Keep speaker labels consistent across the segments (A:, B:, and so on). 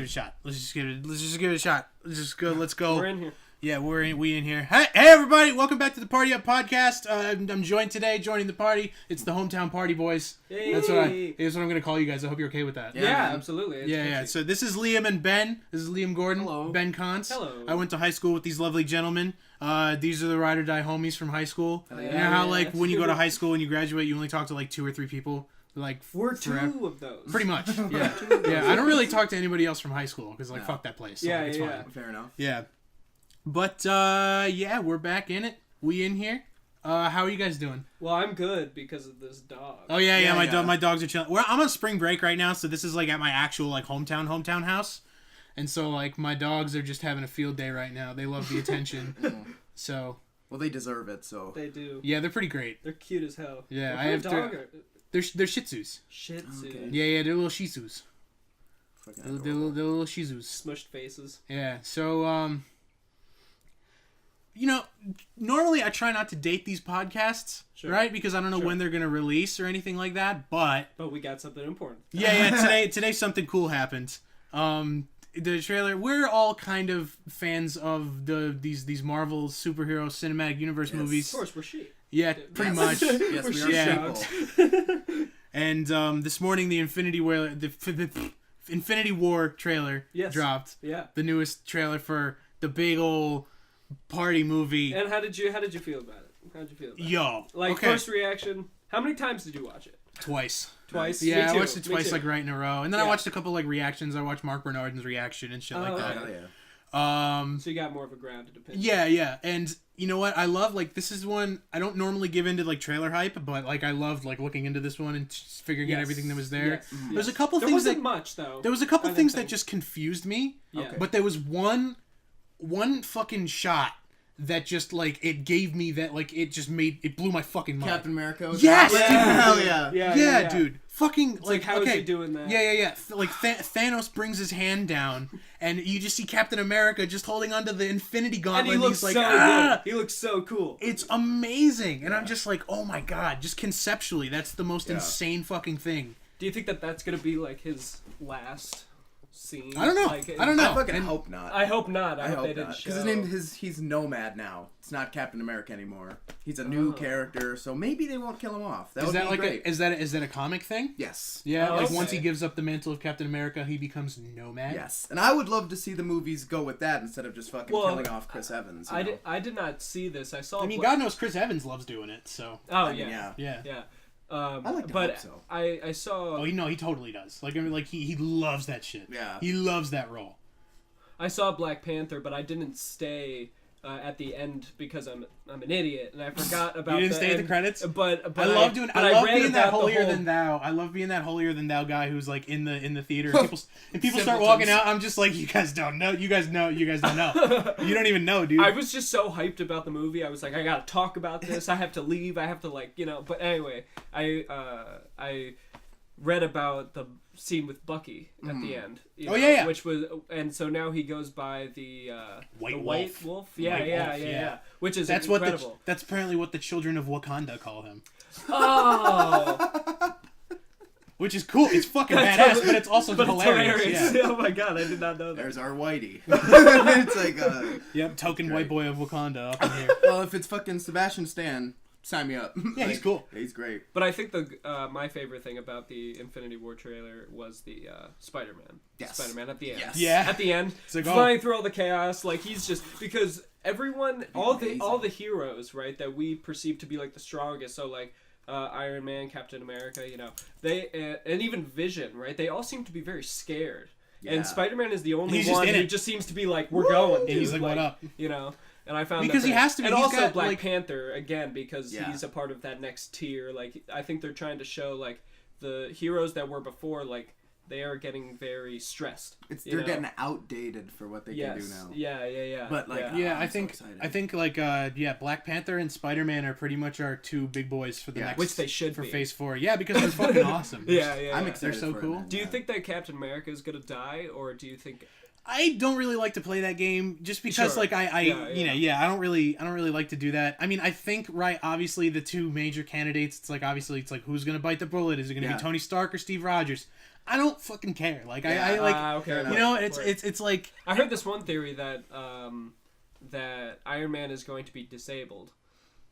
A: a shot. Let's just give it a shot. Let's go.
B: We're in here.
A: Yeah, we in here. Hey everybody, welcome back to the Party Up podcast. I'm joined joining the party. It's the hometown Party Boys.
B: Hey.
A: That's what I'm gonna call you guys. I hope you're okay with that.
B: Yeah, absolutely.
A: Yeah. So this is Liam and Ben. This is Liam Gordon.
C: Hello.
A: Ben Cons.
B: Hello.
A: I went to high school with these lovely gentlemen. These are the ride or die homies from high school.
C: Oh,
A: You
C: yeah.
A: know how like when you go to high school and you graduate, you only talk to like 2 or 3 people. Like
B: We're
A: forever.
B: 2 of those.
A: Pretty much. Yeah. Yeah. I don't really talk to anybody else from high school because like fuck that place. So,
B: Yeah,
A: it's
B: yeah.
A: fine.
C: Fair enough.
A: Yeah. But, yeah, we're back in it. We in here. How are you guys doing?
B: Well, I'm good because of this dog.
A: Oh, yeah. My dogs are chilling. I'm on spring break right now, so this is, like, at my actual, like, hometown house. And so, like, my dogs are just having a field day right now. They love the attention. So.
C: Well, they deserve it, so.
B: They do.
A: Yeah, they're pretty great.
B: They're cute as hell.
A: Yeah,
B: What
A: I
B: kind
A: have
B: of dog
A: to.
B: are...
A: They're Shih Tzus.
B: Shih Tzu.
C: Okay.
A: Yeah, they're little Shih Tzus.
C: Fucking
A: They're little Shih Tzus.
B: Smushed faces.
A: Yeah, so, you know, normally I try not to date these podcasts,
B: Sure.
A: right? Because I don't know
B: Sure.
A: when they're going to release or anything like that, but...
B: But we got something important.
A: Yeah, today something cool happened. The trailer, we're all kind of fans of these Marvel superhero cinematic universe movies.
B: Of course, we're sheep.
A: Yeah, pretty much.
C: Yes, we are
A: Yeah.
C: people.
A: And this morning the Infinity War trailer
B: Yes.
A: dropped.
B: Yeah.
A: The newest trailer for the big old party movie.
B: And how did you feel about it? How did you feel about it?
A: Yo,
B: Like,
A: okay.
B: first reaction, how many times did you watch it?
A: Twice.
B: Twice?
A: Yeah,
B: Me
A: I
B: too.
A: watched it
B: Me
A: twice,
B: too.
A: like right in a row, and then I
B: Yeah.
A: watched a couple like reactions. I watched Mark Bernardin's reaction and shit like
B: Oh,
A: that.
C: Hell yeah.
B: So you got more of a grounded opinion.
A: Yeah, and you know what? I love like this is one I don't normally give into like trailer hype, but like I loved like looking into this one and just figuring out
B: Yes.
A: everything that was there.
B: Yes.
A: There's a couple
B: There
A: things
B: wasn't
A: that
B: much, though.
A: there was a couple
B: I
A: things
B: didn't
A: that just confused me.
B: Yeah.
C: Okay.
A: But there was one fucking shot that just like it gave me that like it blew my fucking mind.
C: Captain America. Was
A: Yes,
C: awesome.
A: dude.
C: Hell yeah.
A: Yeah, dude. Fucking
B: It's like, how is he doing that?
A: Yeah. Like Thanos brings his hand down, and you just see Captain America just holding onto the Infinity
B: And
A: Gauntlet.
B: he
A: And
B: looks
A: he's like,
B: so
A: ah!
B: good. He looks so cool.
A: It's amazing, and I'm just like, oh my god! Just conceptually, that's the most
C: Yeah.
A: insane fucking thing.
B: Do you think that that's gonna be like his last scene?
A: I don't know.
B: Like,
A: I don't know.
C: I fucking hope not.
B: I hope not. I hope
C: hope
B: they didn't
C: not.
B: show.
C: Because he's Nomad now. It's not Captain America anymore. He's a new character, so maybe they won't kill him off. That
A: Is
C: would
A: that
C: be
A: like
C: great.
A: is that a comic thing?
C: Yes.
A: Yeah,
B: Oh,
A: like
B: okay.
A: once he gives up the mantle of Captain America, he becomes Nomad.
C: Yes. And I would love to see the movies go with that instead of just fucking killing off Chris Evans. You know?
B: I did not see this. I saw.
A: I mean, God knows Chris Evans loves doing it. So.
B: Oh
C: I mean,
B: yeah.
A: Yeah.
B: Yeah.
C: I like to
B: but
C: hope so.
B: I saw.
A: Oh, he totally does. Like I mean, like he loves that shit.
C: Yeah.
A: He loves that role.
B: I saw Black Panther, but I didn't stay at the end because I'm an idiot and I forgot about.
A: You didn't stay at the
B: end.
A: credits?
B: But
A: I love
B: read
A: being that
B: about the
A: holier
B: whole-
A: than thou. I love being that holier than thou guy who's like in the theater and people start
C: Simpletons.
A: walking out. I'm just like, you guys don't know. You guys don't know. You don't even know, dude.
B: I was just so hyped about the movie. I was like, I gotta talk about this. I have to leave. I have to But anyway, I read about the scene with Bucky at the end.
A: Oh, yeah.
B: Which was, and so now he goes by the
A: White
B: the
A: Wolf.
B: White Wolf. Yeah,
A: White
B: yeah,
A: Wolf,
B: yeah,
A: yeah.
B: yeah. Which is
A: that's
B: incredible.
A: that's apparently what the children of Wakanda call him.
B: Oh.
A: Which is cool. It's fucking badass, but it's also hilarious. Yeah.
B: Oh my god, I did not know that.
C: There's our Whitey. It's like,
A: Yep, token
C: Great.
A: white boy of Wakanda up in here.
C: well, if it's fucking Sebastian Stan, sign me up.
A: Yeah, he's cool.
C: He's great.
B: But I think my favorite thing about the Infinity War trailer was the Spider-Man.
C: Yes.
B: Spider-Man at the end.
C: Yes.
A: Yeah.
B: At the end,
A: It's like,
B: flying through all the chaos, like he's just because everyone, all the heroes, right, that we perceive to be like the strongest. So like Iron Man, Captain America, they and even Vision, right? They all seem to be very scared.
C: Yeah.
B: And Spider-Man is the only
A: He's just
B: one
A: in
B: who
A: it.
B: just seems to be like, we're going.
A: And
B: Dude.
A: he's like, what up?
B: And I found
A: Because
B: that
A: he has to be.
B: and
A: He's
B: also
A: got,
B: Black
A: like-
B: Panther again because
C: Yeah.
B: he's a part of that next tier. Like I think they're trying to show like the heroes that were before, like they are getting very stressed.
C: They're getting outdated for what they can do now.
B: Yeah.
C: But, like,
A: Yeah,
C: I'm
A: I
C: so
A: think
C: excited.
A: like Black Panther and Spider-Man are pretty much our two big boys for the next
B: which they should
A: for
B: be.
A: Phase 4. Yeah, because they're fucking awesome.
B: Yeah.
C: I'm
B: yeah.
C: excited.
A: They're so
C: for it,
A: cool.
C: man.
B: Do you
C: Yeah.
B: think that Captain America is gonna die, or do you think?
A: I don't really like to play that game just because
B: Sure.
A: like I
B: Yeah.
A: I don't really like to do that. I mean, I think obviously the two major candidates, it's like obviously it's like who's going to bite the bullet? Is it going to
C: Yeah.
A: be Tony Stark or Steve Rogers? I don't fucking care. Like
C: Yeah,
A: I like
B: okay.
A: you know,
B: Word.
A: it's like
B: I heard this one theory that that Iron Man is going to be disabled,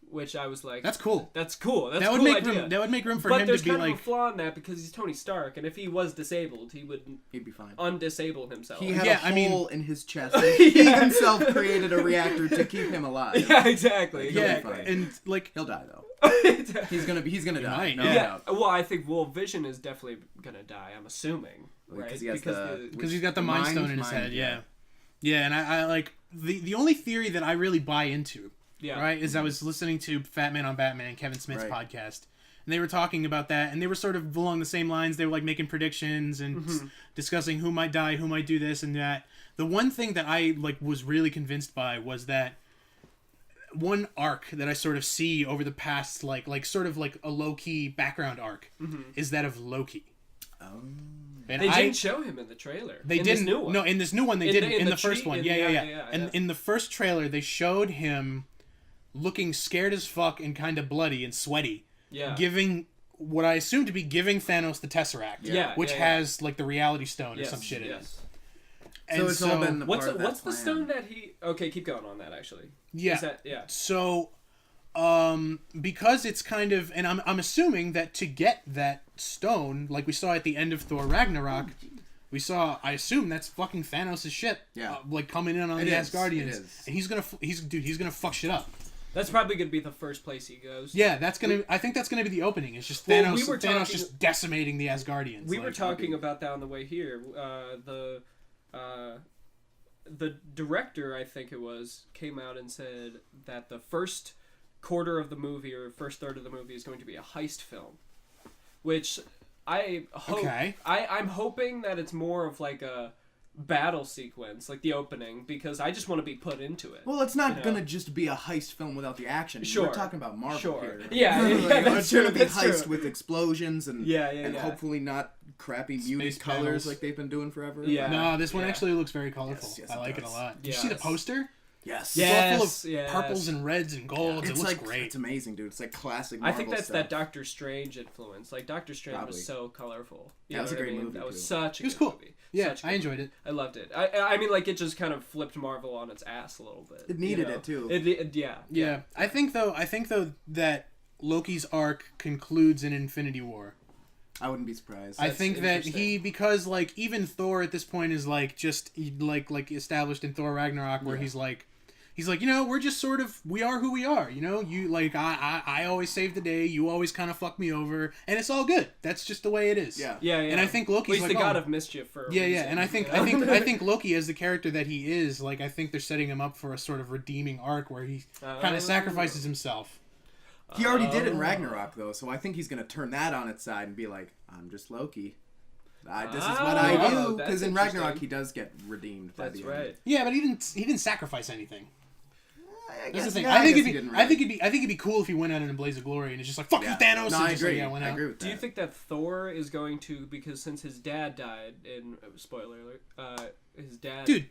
B: which I was like,
A: that's cool.
B: That's cool. That's
A: That would
B: cool
A: make
B: idea.
A: room. That would make room for
B: But
A: him
B: there's
A: to be
B: kind
A: like.
B: of a flaw in that because he's Tony Stark, and if he was disabled, he would
C: He'd be fine.
B: undisable himself.
C: He had
A: Yeah,
C: a
A: I mean-
C: hole in his chest. He himself created a reactor to keep him alive.
B: yeah, exactly.
C: He'll be
A: Yeah,
C: fine.
A: and like
C: He'll die though.
B: Exactly.
C: He's gonna die.
A: might,
C: No
A: yeah.
C: doubt.
B: Well, I think Vision is definitely gonna die. I'm assuming, right?
C: Because he has the-
A: because he's got the Mind Stone in his head. Yeah, yeah, and I like the only theory that I really buy into.
B: yeah,
A: Right, is I was listening to Fat Man on Batman, Kevin Smith's
C: Right.
A: podcast, and they were talking about that, and they were sort of along the same lines. They were like making predictions and discussing who might die, who might do this and that. The one thing that I like was really convinced by was that one arc that I sort of see over the past like sort of like a low key background arc is that of Loki. And
B: They didn't show him in the trailer.
A: They
B: in
A: didn't.
B: This new one.
A: No, in this new one they
B: In
A: didn't.
B: the-
A: In
B: in
A: the
B: the
A: first
B: tree-
A: one,
B: in-
A: yeah.
B: yeah,
A: And
B: yeah.
A: in the first trailer, they showed him looking scared as fuck and kind of bloody and sweaty,
B: Yeah.
A: giving what I assume to be giving Thanos the Tesseract,
B: Yeah,
A: which
B: yeah, yeah.
A: has like the Reality Stone or
B: Yes,
A: some shit in it.
B: yes.
A: And
C: So it's all been the
B: What's
C: part of that
B: what's the
C: plan.
B: stone that he? Okay, keep going on that. Actually,
A: yeah.
B: Is that, yeah.
A: So, because it's kind of, and I'm assuming that to get that stone, like we saw at the end of Thor Ragnarok, I assume that's fucking Thanos' shit.
C: Yeah.
A: Like coming in on
C: It
A: the
C: is,
A: Asgardians,
C: it is.
A: and he's gonna fuck shit up.
B: That's probably gonna be the first place he goes.
A: Yeah, I think that's gonna be the opening. It's just
B: Well,
A: Thanos,
B: we were
A: Thanos
B: talking-
A: just decimating the Asgardians.
B: We
A: like,
B: were talking about that on the way here. The director, I think it was, came out and said that the first quarter of the movie or first third of the movie is going to be a heist film, which I hope.
A: Okay.
B: I'm hoping that it's more of like a battle sequence, like the opening, because I just want to be put into it.
C: Well, it's not
B: You know?
C: gonna just be a heist film without the action.
B: Sure.
C: We're talking about Marvel
B: Sure.
C: here.
B: Yeah,
C: Like,
B: that's
C: it's gonna
B: true,
C: be
B: that's
C: heist
B: true.
C: with explosions and
B: Yeah.
C: hopefully not crappy muted
A: Space
C: colors
A: battles.
C: like they've been doing forever.
B: Yeah.
A: No, this one
B: Yeah.
A: actually looks very colorful.
C: Yes,
A: I
C: it
A: like it a
C: does.
A: lot. Did you see the
B: Yes.
A: poster?
C: Yes.
A: It's all full
B: Yes,
A: of
B: yes.
A: purples and reds and golds.
C: It's
A: It looks
C: like
A: great.
C: it's amazing, dude. It's like classic
B: I
C: Marvel
B: think that's
C: stuff.
B: that Doctor Strange influence. Like Doctor Strange
C: Probably.
B: was so colorful. You
C: That was
B: know
C: a
B: what I
C: great
B: mean?
C: movie,
B: That was
C: too.
B: such a
A: It was
B: good
A: cool.
B: movie.
A: Yeah,
B: Such a
A: I
B: good
A: enjoyed
B: movie.
A: it.
B: I loved it. I mean, like, it just kind of flipped Marvel on its ass a little bit.
C: It needed
B: you know?
C: it, too.
B: Yeah.
A: Yeah, I think though that Loki's arc concludes in Infinity War.
C: I wouldn't be surprised.
A: I think that
B: interesting.
A: because like even Thor at this point is like just like established in Thor Ragnarok where he's like we're just sort of we are who we are, you like I always save the day, you always kind of fuck me over, and it's all good. That's just the way it is.
C: Yeah.
B: Yeah.
A: And I think Loki's
B: Well, he's
A: like
B: the god
A: oh,
B: of mischief for a
A: yeah,
B: reason,
A: and I think
B: you know?
A: I think Loki as the character that he is, like I think they're setting him up for a sort of redeeming arc where he kind of sacrifices himself.
C: he already did
B: Oh.
C: in Ragnarok though, so I think he's gonna turn that on its side and be like, I'm just Loki. This is what I
B: Oh,
C: do.
B: that's
C: Because in Ragnarok
B: interesting.
C: he does get redeemed. By
B: That's
C: the end.
B: right.
A: Yeah, but he didn't sacrifice anything.
C: I
A: That's
C: guess,
A: the thing.
C: yeah,
A: I think
C: guess
A: it'd
C: he
A: be,
C: didn't
A: I think
C: really.
A: it'd be cool if he went out in a blaze of glory and it's just like fuck
C: Yeah.
A: you Thanos.
C: No,
A: and
C: I
A: just,
C: agree.
A: Like, went
C: I
A: out.
C: agree with that.
B: Do you think that Thor is going to, because since his dad died in spoiler alert, his dad,
A: Dude,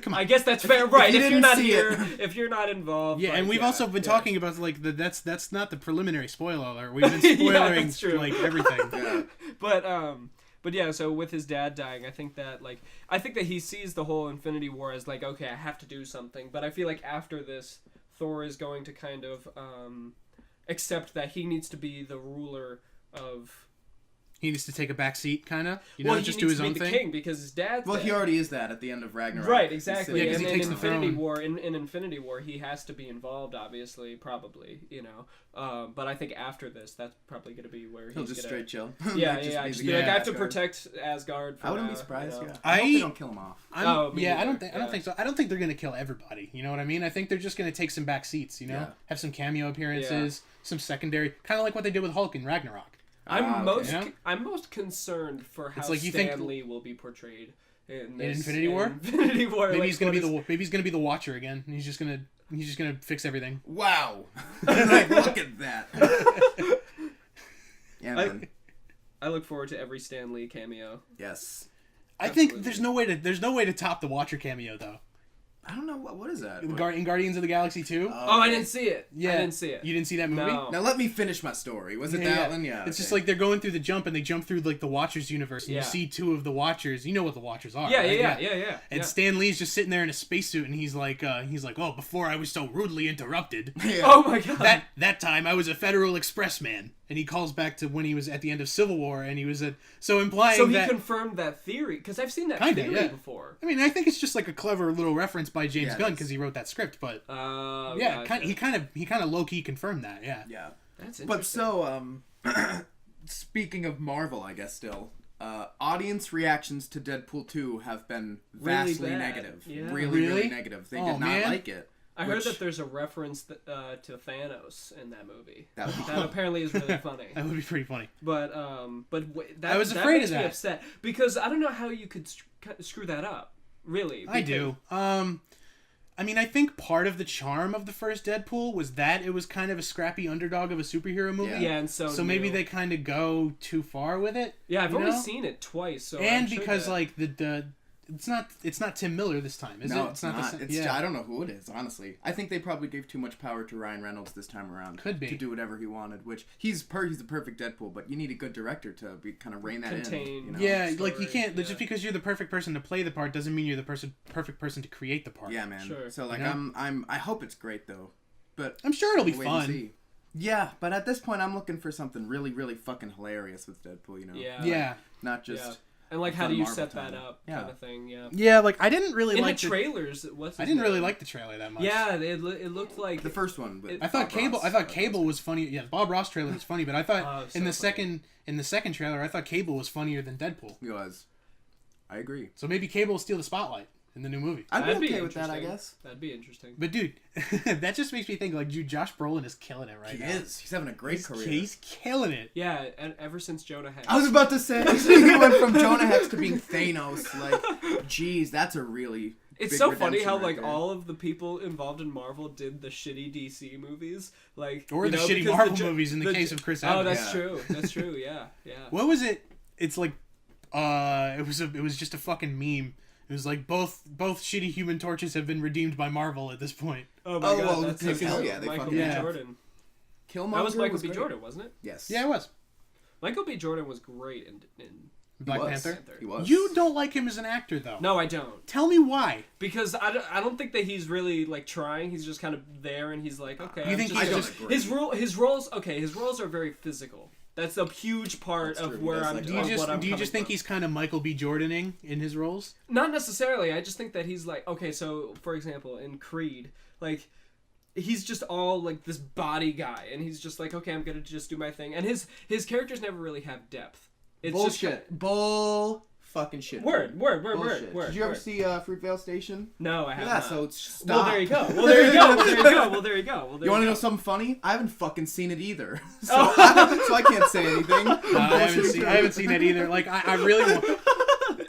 A: come on.
B: I guess that's fair, right?
C: you
B: If you're
C: didn't
B: not
C: see
B: here,
C: it.
B: if you're not involved,
A: Yeah,
B: like,
A: and we've also been
B: yeah.
A: talking about like that's not the preliminary spoiler alert. We've been spoiling
B: that's true.
A: like everything.
C: Yeah.
B: But yeah, so with his dad dying, I think that he sees the whole Infinity War as like, okay, I have to do something. But I feel like after this, Thor is going to kind of accept that he needs to be the ruler of.
A: He needs to take a back seat, kind of.
B: He
A: Just do
B: needs
A: his
B: to be
A: own
B: the
A: thing.
B: king because his dad's
C: Well,
B: dead.
C: he already is that at the end of Ragnarok.
B: Right, exactly.
A: Yeah, 'cause
B: and
A: he
B: in
A: takes the
B: Infinity
A: throne.
B: War, in Infinity War, he has to be involved, obviously, probably, But I think after this, that's probably going to be where
C: He'll
B: he's
C: just
B: gonna,
C: straight chill.
B: Yeah,
C: Just
B: yeah.
C: be
B: Just
C: the
B: be like, I have to
C: Asgard.
B: protect Asgard. For
C: I wouldn't
B: now,
C: be surprised.
B: you know?
C: Yeah. I hope
A: I-
C: they don't kill him off.
B: Me
A: I
B: neither.
A: don't think
B: Yeah.
A: so. I don't think they're gonna kill everybody. You know what I mean? I think they're just gonna take some back seats.
C: Yeah.
A: Have some cameo appearances, some secondary, kind of like what they did with Hulk in Ragnarok.
B: I'm most
A: Yeah.
B: I'm most concerned for how
A: It's like you think-
B: Stan Lee will be portrayed in this,
A: Infinity War?
B: Infinity War.
A: Maybe
B: like,
A: he's gonna
B: what
A: be
B: is-
A: maybe he's gonna be the Watcher again. And he's just gonna fix everything.
C: Wow. Like, look at that. Yeah, man.
B: I look forward to every Stan Lee cameo.
C: Yes.
A: I think
B: Absolutely.
A: there's no way to top the Watcher cameo though.
C: I don't know what is that.
A: In Guardians of the Galaxy 2.
B: Oh, I didn't see it.
A: Yeah.
B: I didn't see it.
A: You didn't see that movie?
B: No.
C: Now let me finish my story. Was it that one? Yeah.
A: It's just like they're going through the jump and they jump through like the Watchers universe and you see two of the Watchers. You know what the Watchers are, right?
B: Yeah.
A: And Stan Lee's just sitting there in a spacesuit and he's like, oh, before I was so rudely interrupted.
C: Yeah.
B: Oh my god.
A: That time I was a Federal Express man. And he calls back to when he was at the end of Civil War and he was implying
B: So he
A: that,
B: confirmed that theory because I've seen that theory before.
A: I mean, I think it's just like a clever little reference by James Gunn because he wrote that script, but
B: gotcha.
A: he kind of low key confirmed that, yeah.
C: Yeah.
B: That's interesting.
C: But so, speaking of Marvel, I guess still, audience reactions to Deadpool 2 have been vastly
B: bad.
C: negative.
B: Yeah.
C: Really negative. They did not like it.
B: I heard that there's a reference to Thanos in that movie.
C: That
B: apparently is really funny.
A: That would be pretty funny.
B: But
A: I was afraid
B: makes
A: of that.
B: me upset because I don't know how you could screw that up. Really,
A: I do. I mean, I think part of the charm of the first Deadpool was that it was kind of a scrappy underdog of a superhero movie.
B: Yeah, and so
A: maybe they kind of go too far with it.
B: Yeah, I've only seen it twice, so
A: and
B: I'm sure
A: because
B: that...
A: like it's not Tim Miller this time, is it?
C: No, it's not.
A: I
C: don't know who it is, honestly. I think they probably gave too much power to Ryan Reynolds this time around.
A: Could be.
C: To do whatever he wanted, which he's the perfect Deadpool, but you need a good director to be kind of rein that in. You know?
A: Yeah, story, like you can't just because you're the perfect person to play the part doesn't mean you're the perfect person to create the part.
C: Yeah, man.
B: Sure.
C: So like I hope it's great though. But
A: I'm sure it'll be fun.
C: Yeah, but at this point I'm looking for something really, really fucking hilarious with Deadpool, you know?
B: Yeah.
C: Like, not just...
B: Yeah. And like, how do you set that up, kind of thing? Yeah.
A: Yeah, like I didn't really
B: in
A: like
B: the trailers.
A: I didn't really like the trailer that much.
B: Yeah, it looked like
C: the first one.
A: I thought Cable was funny. Yeah, Bob Ross trailer was funny, but I thought in the second trailer, I thought Cable was funnier than Deadpool.
C: He was. I agree.
A: So maybe Cable will steal the spotlight in the new movie.
C: I'd be okay with that, I guess.
B: That'd be interesting.
A: But dude, that just makes me think like, dude, Josh Brolin is killing it right now.
C: He is. He's having a great career.
A: He's killing it.
B: Yeah, and ever since Jonah Hex.
C: I was about to say, he went from Jonah Hex to being Thanos. Like, geez, that's a really.
B: It's so funny how like all of the people involved in Marvel did the shitty DC movies, like
A: or the shitty Marvel movies in the case of Chris Evans.
B: Oh, that's true. That's true. Yeah.
A: What was it? It's like, it was just a fucking meme. It was like both shitty Human Torches have been redeemed by Marvel at this point.
B: Oh my god,
C: well,
B: that's
C: hell yeah, they
B: Michael B. Jordan.
C: Killmonger
B: that was Michael B.
C: great.
B: Jordan, wasn't it?
C: Yes.
A: Yeah, it was.
B: Michael B. Jordan was great in
A: Black Panther.
C: He was.
A: You don't like him as an actor, though.
B: No, I don't.
A: Tell me why.
B: Because I don't think that he's really like trying. He's just kind of there, and he's like, okay.
A: You think
B: his roles? Okay, his roles are very physical. That's a huge part of where I'm.
A: Do you just think he's kind of Michael B. Jordaning in his roles?
B: Not necessarily. I just think that he's like, okay, so for example, in Creed, like he's just all like this body guy, and he's just like, okay, I'm gonna just do my thing, and his characters never really have depth. It's
C: bullshit.
B: Just
C: bull fucking shit.
B: Word.
C: Did you ever see Fruitvale Station?
B: No, I haven't.
C: Yeah, so stop.
B: Well, there you go. Well, there you go.
C: You want to know something funny? I haven't fucking seen it either, so I can't say anything.
A: I haven't seen that either. Like I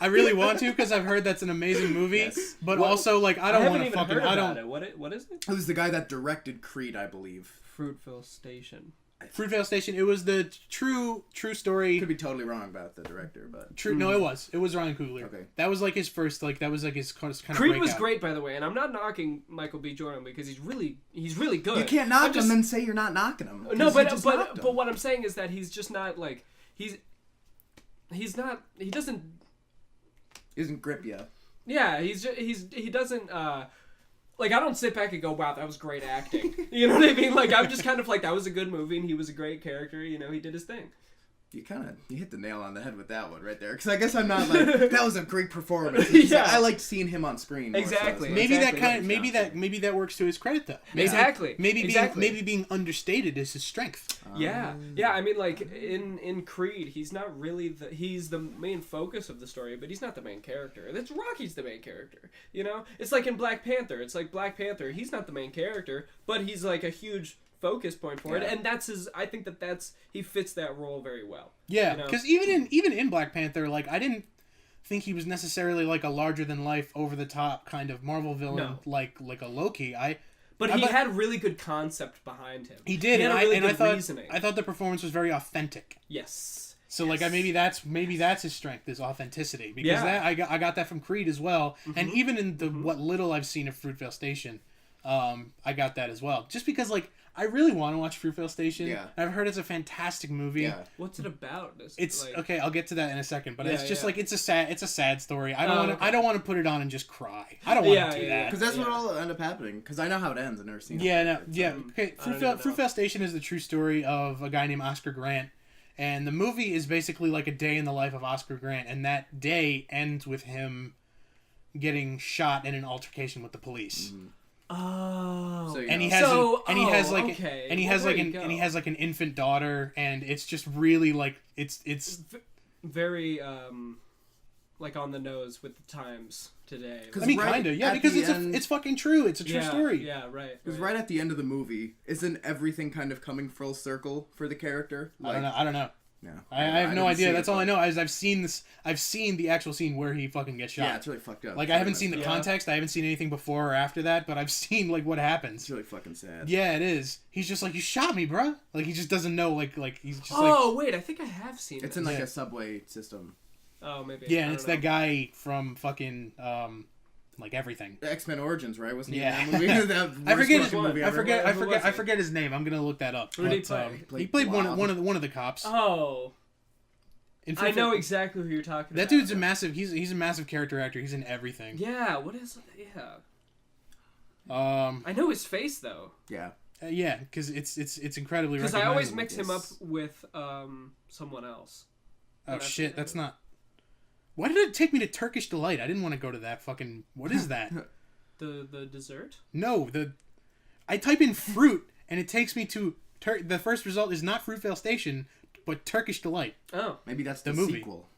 A: really want to because I've heard that's an amazing movie,
C: yes.
A: but also like I don't want to fucking.
B: I don't. What is it?
C: It was the guy that directed Creed, I believe.
B: Fruitvale Station.
A: Fruitvale Station. It was the true story.
C: Could be totally wrong about the director, but
A: true. No, it was Ryan Coogler.
C: Okay,
A: that was like his first. Like that was like his kind of.
B: Creed was great, by the way, and I'm not knocking Michael B. Jordan because he's really good.
C: You can't knock him and say you're not knocking him.
B: No, but what I'm saying is that he's just not like he
C: isn't grip ya.
B: Yeah, he doesn't. Like, I don't sit back and go, wow, that was great acting. You know what I mean? Like, I'm just kind of like, that was a good movie, and he was a great character. You know, he did his thing.
C: You hit the nail on the head with that one right there. Because I guess I'm not like, that was a great performance.
B: Yeah.
C: I liked seeing him on screen.
B: Exactly.
C: So
A: maybe that works to his credit though. Maybe being understated is his strength.
B: Yeah. I mean, like in Creed, he's not really he's the main focus of the story, but he's not the main character. That's Rocky's the main character. You know, it's like in Black Panther. It's like Black Panther. He's not the main character, but he's like a huge focus point for it, and that's his. I think that's he fits that role very well.
A: Yeah, because even in Black Panther, like I didn't think he was necessarily like a larger than life, over the top kind of Marvel villain, like a Loki.
B: But he had really good concept behind him.
A: He did,
B: I thought
A: the performance was very authentic.
B: Yes.
A: So like maybe that's his strength, is authenticity, because that I got that from Creed as well, and even in the what little I've seen of Fruitvale Station, I got that as well. Just because like I really want to watch Fruitvale Station.
C: Yeah.
A: I've heard it's a fantastic movie.
C: Yeah.
B: What's it about?
A: It's
B: like...
A: okay. I'll get to that in a second, but it's just
B: yeah.
A: like it's a sad story. I don't want to put it on and just cry. I don't want to do that
C: because that's what will end up happening. Because I know how it ends. I've never seen it.
A: Yeah, no, yeah. Okay, Fruitvale Station is the true story of a guy named Oscar Grant, and the movie is basically like a day in the life of Oscar Grant, and that day ends with him getting shot in an altercation with the police.
C: Mm-hmm.
B: Oh,
C: so,
A: and he has like an infant daughter, and it's just really like it's
B: very like on the nose with the times today.
A: I mean, kind of, yeah, because it's fucking true. It's a true story.
B: Yeah, right.
C: Because right at the end of the movie, isn't everything kind of coming full circle for the character?
A: Like, I don't know.
C: No,
A: I have no idea. That's all I know is I've seen this. I've seen the actual scene where he fucking gets shot.
C: Yeah, it's really fucked up.
A: Like I haven't seen the context. I haven't seen anything before or after that, but I've seen like what happens.
C: It's really fucking sad.
A: Yeah, it is. He's just like, you shot me, bro. Like he just doesn't know. Like he's just
B: wait, I think I have seen it.
C: It's in like a subway system.
B: Oh, maybe.
A: Yeah, and it's that guy from fucking like everything.
C: X-Men Origins, right? Wasn't he
A: Yeah.
C: in that movie?
A: I forget his name. I'm gonna look that up.
B: Who did he play?
A: He played one of the cops.
B: Oh. I know exactly who you're talking about.
A: That dude's a massive. He's a massive character actor. He's in everything.
B: Yeah. What is? Yeah. I know his face though.
C: Yeah.
A: Yeah, because it's incredibly.
B: Because I always mix him up with someone else.
A: Oh shit! That's not. Why did it take me to Turkish Delight? I didn't want to go to that fucking. What is that?
B: the dessert?
A: No, I type in fruit and it takes me to the first result is not Fruitvale Station, but Turkish Delight.
B: Oh,
C: maybe that's the
A: movie.
C: sequel.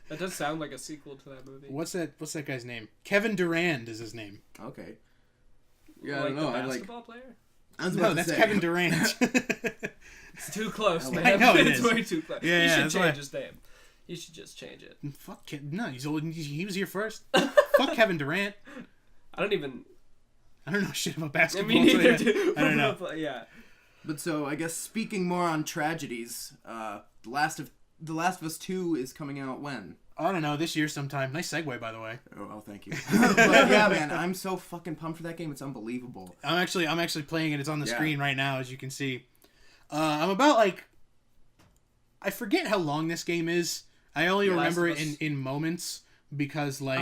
B: That does sound like a sequel to that movie.
A: What's that guy's name? Kevin Durand is his name.
C: Okay. Yeah,
B: like
C: I don't know.
B: The basketball player?
A: No, that's Kevin Durant.
B: It's too close, man.
A: I know it is.
B: It's way too close.
A: Yeah,
B: you
A: yeah,
B: should change his name. You should just change it.
A: Fuck no, he's old. He was here first. Fuck Kevin Durant.
B: I don't know
A: shit about basketball.
B: Me neither, dude.
A: I don't know.
B: Yeah.
C: But so I guess speaking more on tragedies, The Last of Us 2 is coming out when?
A: I don't know, this year sometime. Nice segue, by the way.
C: Oh, thank you. But yeah, man, I'm so fucking pumped for that game. It's unbelievable.
A: I'm actually playing it. It's on the screen right now, as you can see. I'm about like, I forget how long this game is. I only remember it in moments because like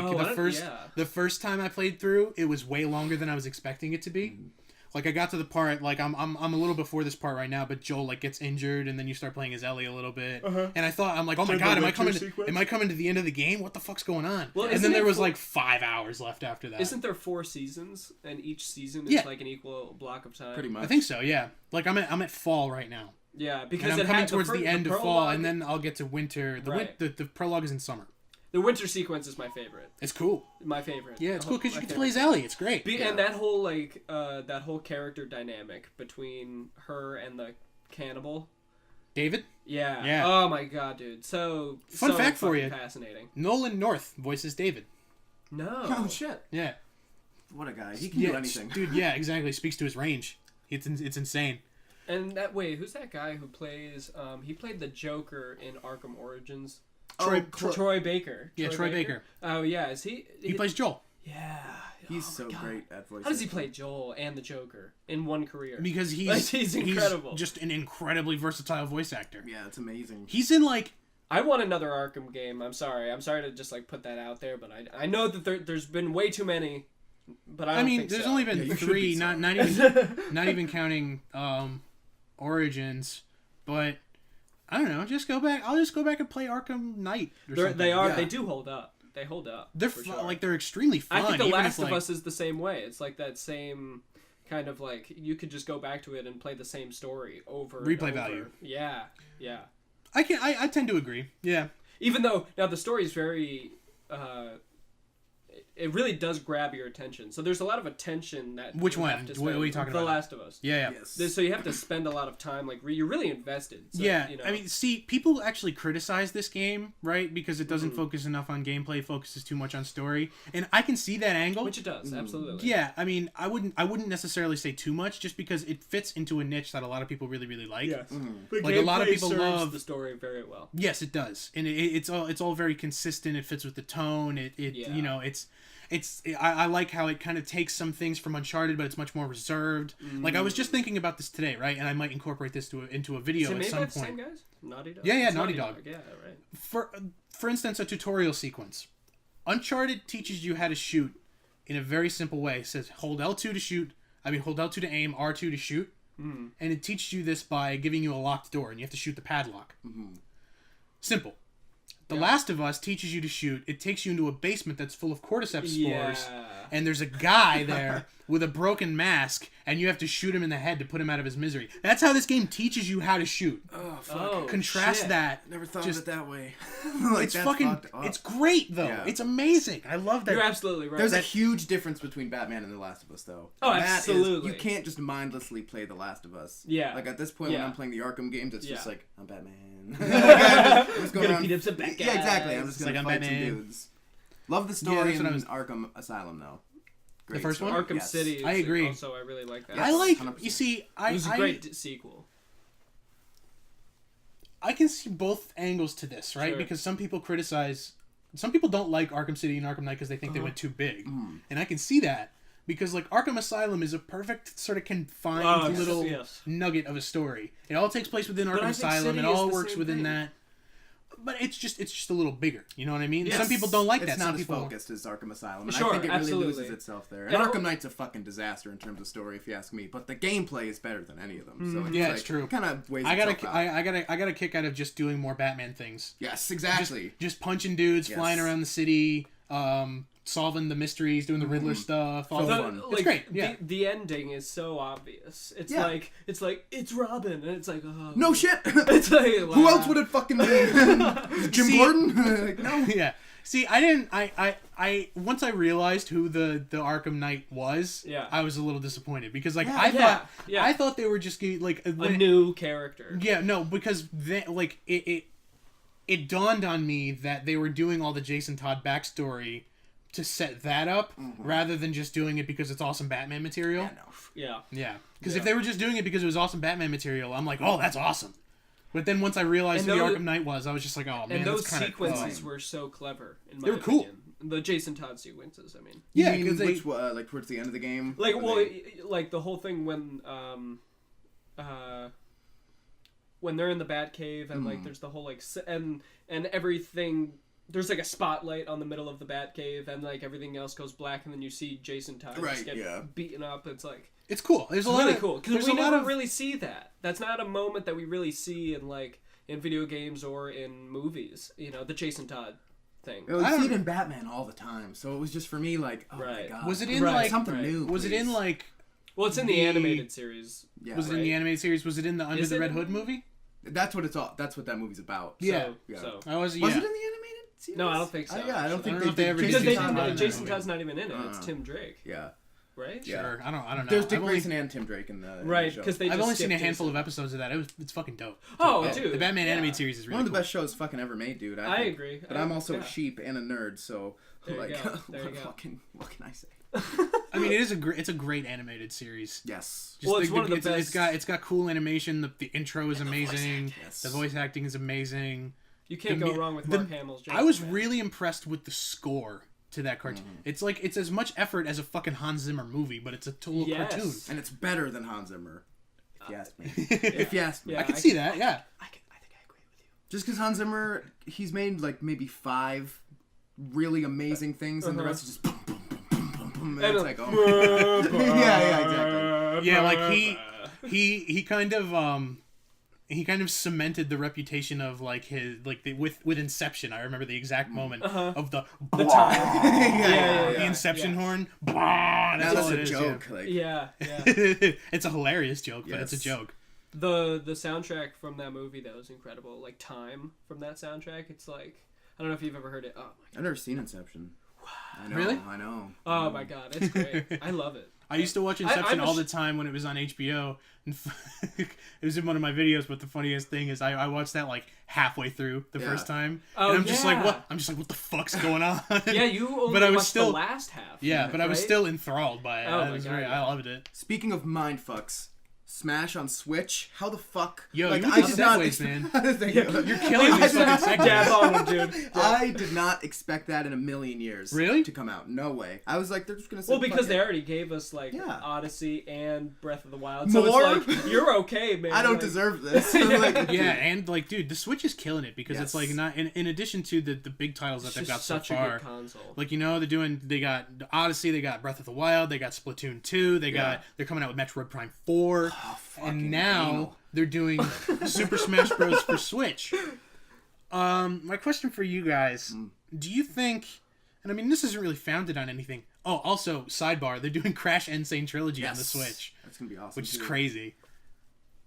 A: the first time I played through, it was way longer than I was expecting it to be. Mm-hmm. Like I got to the part like I'm a little before this part right now, but Joel like gets injured and then you start playing as Ellie a little bit. And I thought, I'm like, oh my god, am I coming to the end of the game? What the fuck's going on?
B: Well,
A: and then there was like 5 hours left after that.
B: Isn't there 4 seasons and each season is like an equal block of time?
C: Pretty much.
A: I think so, yeah. Like I'm at fall right now.
B: Yeah, because
A: and I'm coming towards the end of fall, and then I'll get to winter. The prologue is in summer.
B: The winter sequence is my favorite.
A: It's cool.
B: My favorite.
A: Yeah, it's cool because you get to play as Ellie. It's great.
B: And that whole that whole character dynamic between her and the cannibal.
A: David?
B: Yeah.
A: Yeah.
B: Oh my god, dude. So
A: fun fact for you.
B: Fascinating.
A: Nolan North voices David.
B: No.
C: Oh shit.
A: Yeah.
C: What a guy. He can do anything.
A: Dude, yeah, exactly. Speaks to his range. It's insane.
B: And who's that guy who plays he played the Joker in Arkham Origins? Troy Baker.
A: Yeah, Troy Baker.
B: Oh yeah, is he
A: plays Joel.
B: Yeah.
C: He's so great at voice.
B: How does he play Joel and the Joker in one career?
A: Because
B: he's incredible.
A: He's just an incredibly versatile voice actor.
C: Yeah, it's amazing.
A: He's in like
B: I want another Arkham game. I'm sorry to just like put that out there, but I know that there's been way too many. But I mean,
A: there's only been 3, not even counting Origins, but I don't know. Just go back. I'll just go back and play Arkham Knight.
B: They do hold up. They hold up.
A: They're they're extremely fun.
B: I think The Last of Us is the same way. It's like that same kind of like you could just go back to it and play the same story over.
A: Replay value.
B: Yeah.
A: I tend to agree. Yeah.
B: Even though now the story is very, it really does grab your attention. So there's a lot of attention that
A: Which
B: you
A: one?
B: have to
A: What are
B: spend.
A: you talking
B: The
A: about?
B: Last of Us.
A: Yeah.
C: Yes.
B: So you have to spend a lot of time, like you're really invested. So,
A: Yeah,
B: you know.
A: I mean, see, people actually criticize this game, right? Because it doesn't focus enough on gameplay, focuses too much on story, and I can see that angle.
B: Which it does, absolutely.
A: Yeah, I mean, I wouldn't necessarily say too much, just because it fits into a niche that a lot of people really, really like.
B: Yes.
C: Mm-hmm.
A: Like, a lot of
B: gameplay
A: people
B: serves
A: love-
B: the story very well.
A: Yes, it does, and it's all very consistent. It fits with the tone. You know, I like how it kind of takes some things from Uncharted, but it's much more reserved. Like, I was just thinking about this today, right? And I might incorporate this into a video
B: Is it
A: at
B: made
A: some
B: by
A: point.
B: the same guys? Naughty Dog.
A: Yeah,
B: It's
A: Naughty Dog.
B: Yeah, right.
A: For instance, a tutorial sequence. Uncharted teaches you how to shoot in a very simple way. It says hold L2 to shoot. Hold L2 to aim, R2 to shoot. And it teaches you this by giving you a locked door, and you have to shoot the padlock. Simple. The Last of Us teaches you to shoot. It takes you into a basement that's full of cordyceps spores, and there's a guy there with a broken mask, and you have to shoot him in the head to put him out of his misery. That's how this game teaches you how to shoot.
C: Oh, fuck.
B: Oh,
A: Contrast
B: shit.
A: that.
C: Never thought
A: just-
C: of it that way. Like,
A: It's
C: that's
A: fucking.
C: fucked up.
A: It's great though.
C: Yeah.
A: It's amazing. I love that.
B: You're absolutely right.
C: There's a huge difference between Batman and The Last of Us, though.
B: Oh,
C: And that is-
B: absolutely.
C: you can't just mindlessly play The Last of Us.
B: Yeah.
C: Like, at this point, when
B: Yeah.
C: I'm playing the Arkham games, it's just
B: Yeah.
C: like, I'm Batman. I'm just going
B: Gonna
C: around.
B: beat up some bad
C: Yeah, exactly. I'm
B: guys.
C: just
A: It's
C: going
A: like,
C: to
A: I'm
C: fight some
A: Batman.
C: dudes. Love the
A: Yeah,
C: story
A: that's
C: in
A: what I was-
C: Arkham Asylum, though. Great
A: first one?
C: story.
B: Arkham
C: Yes.
B: City. Is
A: I agree.
B: Also, I really like that.
C: Yes.
A: I like.
C: 100%.
A: You see,
B: It was a great sequel.
A: I can see both angles to this, right?
B: Sure.
A: Because some people criticize, some people don't like Arkham City and Arkham Knight because they think they went too big, and I can see that because like Arkham Asylum is a perfect sort of confined little nugget of a story. It all takes place within
B: I
A: Arkham
B: think
A: Asylum.
B: City
A: It
B: is
A: all
B: the
A: works
B: same
A: within
B: thing.
A: that. But it's just a little bigger. You know what I mean?
B: Yes.
A: Some people don't like
C: It's
A: that.
C: not
A: Some
C: as
A: people.
C: focused as Arkham Asylum. And
B: Sure,
C: I think it really
B: absolutely.
C: loses itself there. And
B: And
C: Arkham Knight's a fucking disaster in terms of story, if you ask me. But the gameplay is better than any of them. So it's
A: Yeah,
C: like,
A: it's true.
C: Kind of weighs
A: I got
C: itself out.
A: I got a kick out of just doing more Batman things.
C: Yes, exactly.
A: Just punching dudes,
C: Yes.
A: flying around the city, solving the mysteries, doing the Riddler stuff. All
C: So
A: that.
C: fun.
A: It's great. Yeah.
B: The ending is so obvious. It's
C: Yeah.
B: like it's Robin, and it's like oh.
C: No shit.
B: It's like
C: Who else would it fucking be? Jim
A: See-
C: Gordon? Like, no.
A: Yeah. See, I didn't. I once I realized who the Arkham Knight was.
B: Yeah.
A: I was a little disappointed because like
B: Yeah, yeah.
A: I thought they were just getting, like
B: a new character?
A: Yeah, no, because it dawned on me that they were doing all the Jason Todd backstory to set that up rather than just doing it because it's awesome Batman material.
C: Yeah, no.
B: Yeah.
A: Yeah. Because
B: Yeah.
A: if they were just doing it because it was awesome Batman material, I'm like, oh, that's awesome. But then once I realized
B: And
A: who
B: those-
A: the Arkham Knight was, I was just like, oh man,
B: And those
A: that's kind of
B: sequences were so clever. In my
A: They were cool.
B: opinion. The Jason Todd sequences. I mean,
A: Yeah,
C: You mean
A: because they
C: like towards the end of the game?
B: like
C: When
B: well,
C: they-
B: like the whole thing when they're in the Batcave and like there's the whole like and everything. There's like a spotlight on the middle of the Batcave and like everything else goes black and then you see Jason Todd
C: Right,
B: just get
C: yeah.
B: beaten up. It's like
A: it's cool. There's a
B: it's
A: lot
B: really
A: of
B: cool because
A: there's
B: we
A: a lot
B: never
A: of
B: really see that. That's not a moment that we really see in like in video games or in movies. You know, the Jason Todd thing.
C: We
A: I
C: see
A: don't-
C: it in Batman all the time, so it was just for me like, oh
B: Right.
C: my god.
A: Was it in
B: Right.
A: like
C: something
B: right.
C: new?
A: was it in
C: please.
A: like
B: Well, it's in the
A: the-
B: animated series.
C: Yeah,
A: was it in the
B: right.
A: animated series? Was it in the Under
B: Is
A: the
B: it?
A: Red Hood movie?
C: That's what it's all. That's what that movie's about.
A: Yeah.
B: So,
C: Yeah.
B: so.
A: I was.
C: Was
A: yeah.
C: it in the animated series?
B: No, I don't think so.
C: Yeah, I don't
B: actually.
C: think
A: I don't know if they ever did
B: Because
A: Jason
B: Jason,
A: Todd in that
B: Jason
A: movie.
B: Todd's not even in it. It's
C: Uh-uh.
B: Tim Drake,
C: Yeah.
B: right?
C: Yeah.
A: Sure. I don't know.
C: There's
A: I've
C: Dick
A: only-
C: Grayson and Tim Drake in the
B: Right,
C: show.
B: because they
A: I've
B: just
A: only seen a
B: skipped
A: handful
B: Jason.
A: of episodes of that. It's fucking dope.
B: Oh,
C: Oh,
B: dude.
A: The Batman
B: yeah.
A: animated series is really
C: One of the
A: cool.
C: best shows fucking ever made, dude.
B: I
C: think.
B: agree.
C: But I'm also
B: yeah.
C: a sheep and a nerd, so
B: There you
C: like,
B: go. There you go.
C: what can I say?
A: I mean, it's a great animated series.
C: Yes.
A: Just
B: Well, it's one of the best-
A: It's got cool animation. The intro is amazing.
C: Yes.
A: The voice acting is amazing.
B: You can't
A: The
B: go
A: mu-
B: wrong with
A: the-
B: Mark Hamill's Jason.
A: I was
B: Man.
A: really impressed with the score to that cartoon. It's like it's as much effort as a fucking Hans Zimmer movie, but it's a total
B: Yes.
A: cartoon.
C: And it's better than Hans Zimmer. If you ask me. If you ask me.
B: Yeah.
A: I can see that. Yeah.
B: I think I agree with you.
C: Just because Hans Zimmer, he's made like maybe 5 really amazing things, and the rest is just boom, boom, boom, boom, boom, boom. And it's like, oh my yeah, exactly.
A: Yeah, like he kind of cemented the reputation of like his like with Inception. I remember the exact moment of the
B: The time.
C: Yeah,
A: the Inception
C: yeah.
A: horn. Blah,
C: Now
A: that's
C: that's
A: all it
C: a
A: is,
C: joke. Like,
B: Yeah, yeah.
A: yeah. It's a hilarious joke, but it's a
C: Yes.
A: joke.
B: The soundtrack from that movie though is incredible. Like Time from that soundtrack, it's like I don't know if you've ever heard it. Oh my
C: I've never seen Inception.
B: god.
C: I know,
A: Really?
C: I know.
B: Oh my god, it's great. I love it.
A: I used to watch Inception all the time when it was on HBO. And it was in one of my videos, but the funniest thing is I watched that like halfway through the first time.
B: Oh,
A: and I'm just like,
B: yeah.
A: what? I'm just like, what the fuck's going on?
B: Yeah, you only
A: But I was
B: watched
A: still-
B: the last half.
A: Yeah, but I was
B: right?
A: still enthralled by it.
B: Oh
A: I
B: my God,
A: I loved it.
C: Speaking of mindfucks, Smash on Switch. How the fuck?
A: Yo,
C: like,
A: you
C: I
A: did
C: did not
A: segues, man.
C: Thank you.
A: You're killing these fucking segues.
B: Dab on him, dude.
C: I did not expect that in a million years.
A: Really?
C: To come out. No way. I was like, they're just gonna say.
B: Well, because
C: fuck
B: they
C: it.
B: already gave us like
C: Yeah.
B: Odyssey and Breath of the Wild,
C: More?
B: so it's like you're okay, man.
C: I don't
B: like,
C: deserve this. Like,
A: Yeah, and like, dude, the Switch is killing it because it's
C: Yes.
A: like not in addition to the big titles that
B: It's
A: they've got
B: just
A: so
B: such a
A: far.
B: good console.
A: Like, you know, they got Odyssey, they got Breath of the Wild, they got Splatoon 2, they're coming out with Metroid Prime 4, and now
C: anal.
A: they're doing Super Smash Bros. For Switch. My question for you guys, do you think, and I mean, this isn't really founded on anything. Oh, also, sidebar, they're doing Crash Insane Trilogy on the Switch,
C: That's gonna be awesome.
A: which is
C: too.
A: crazy.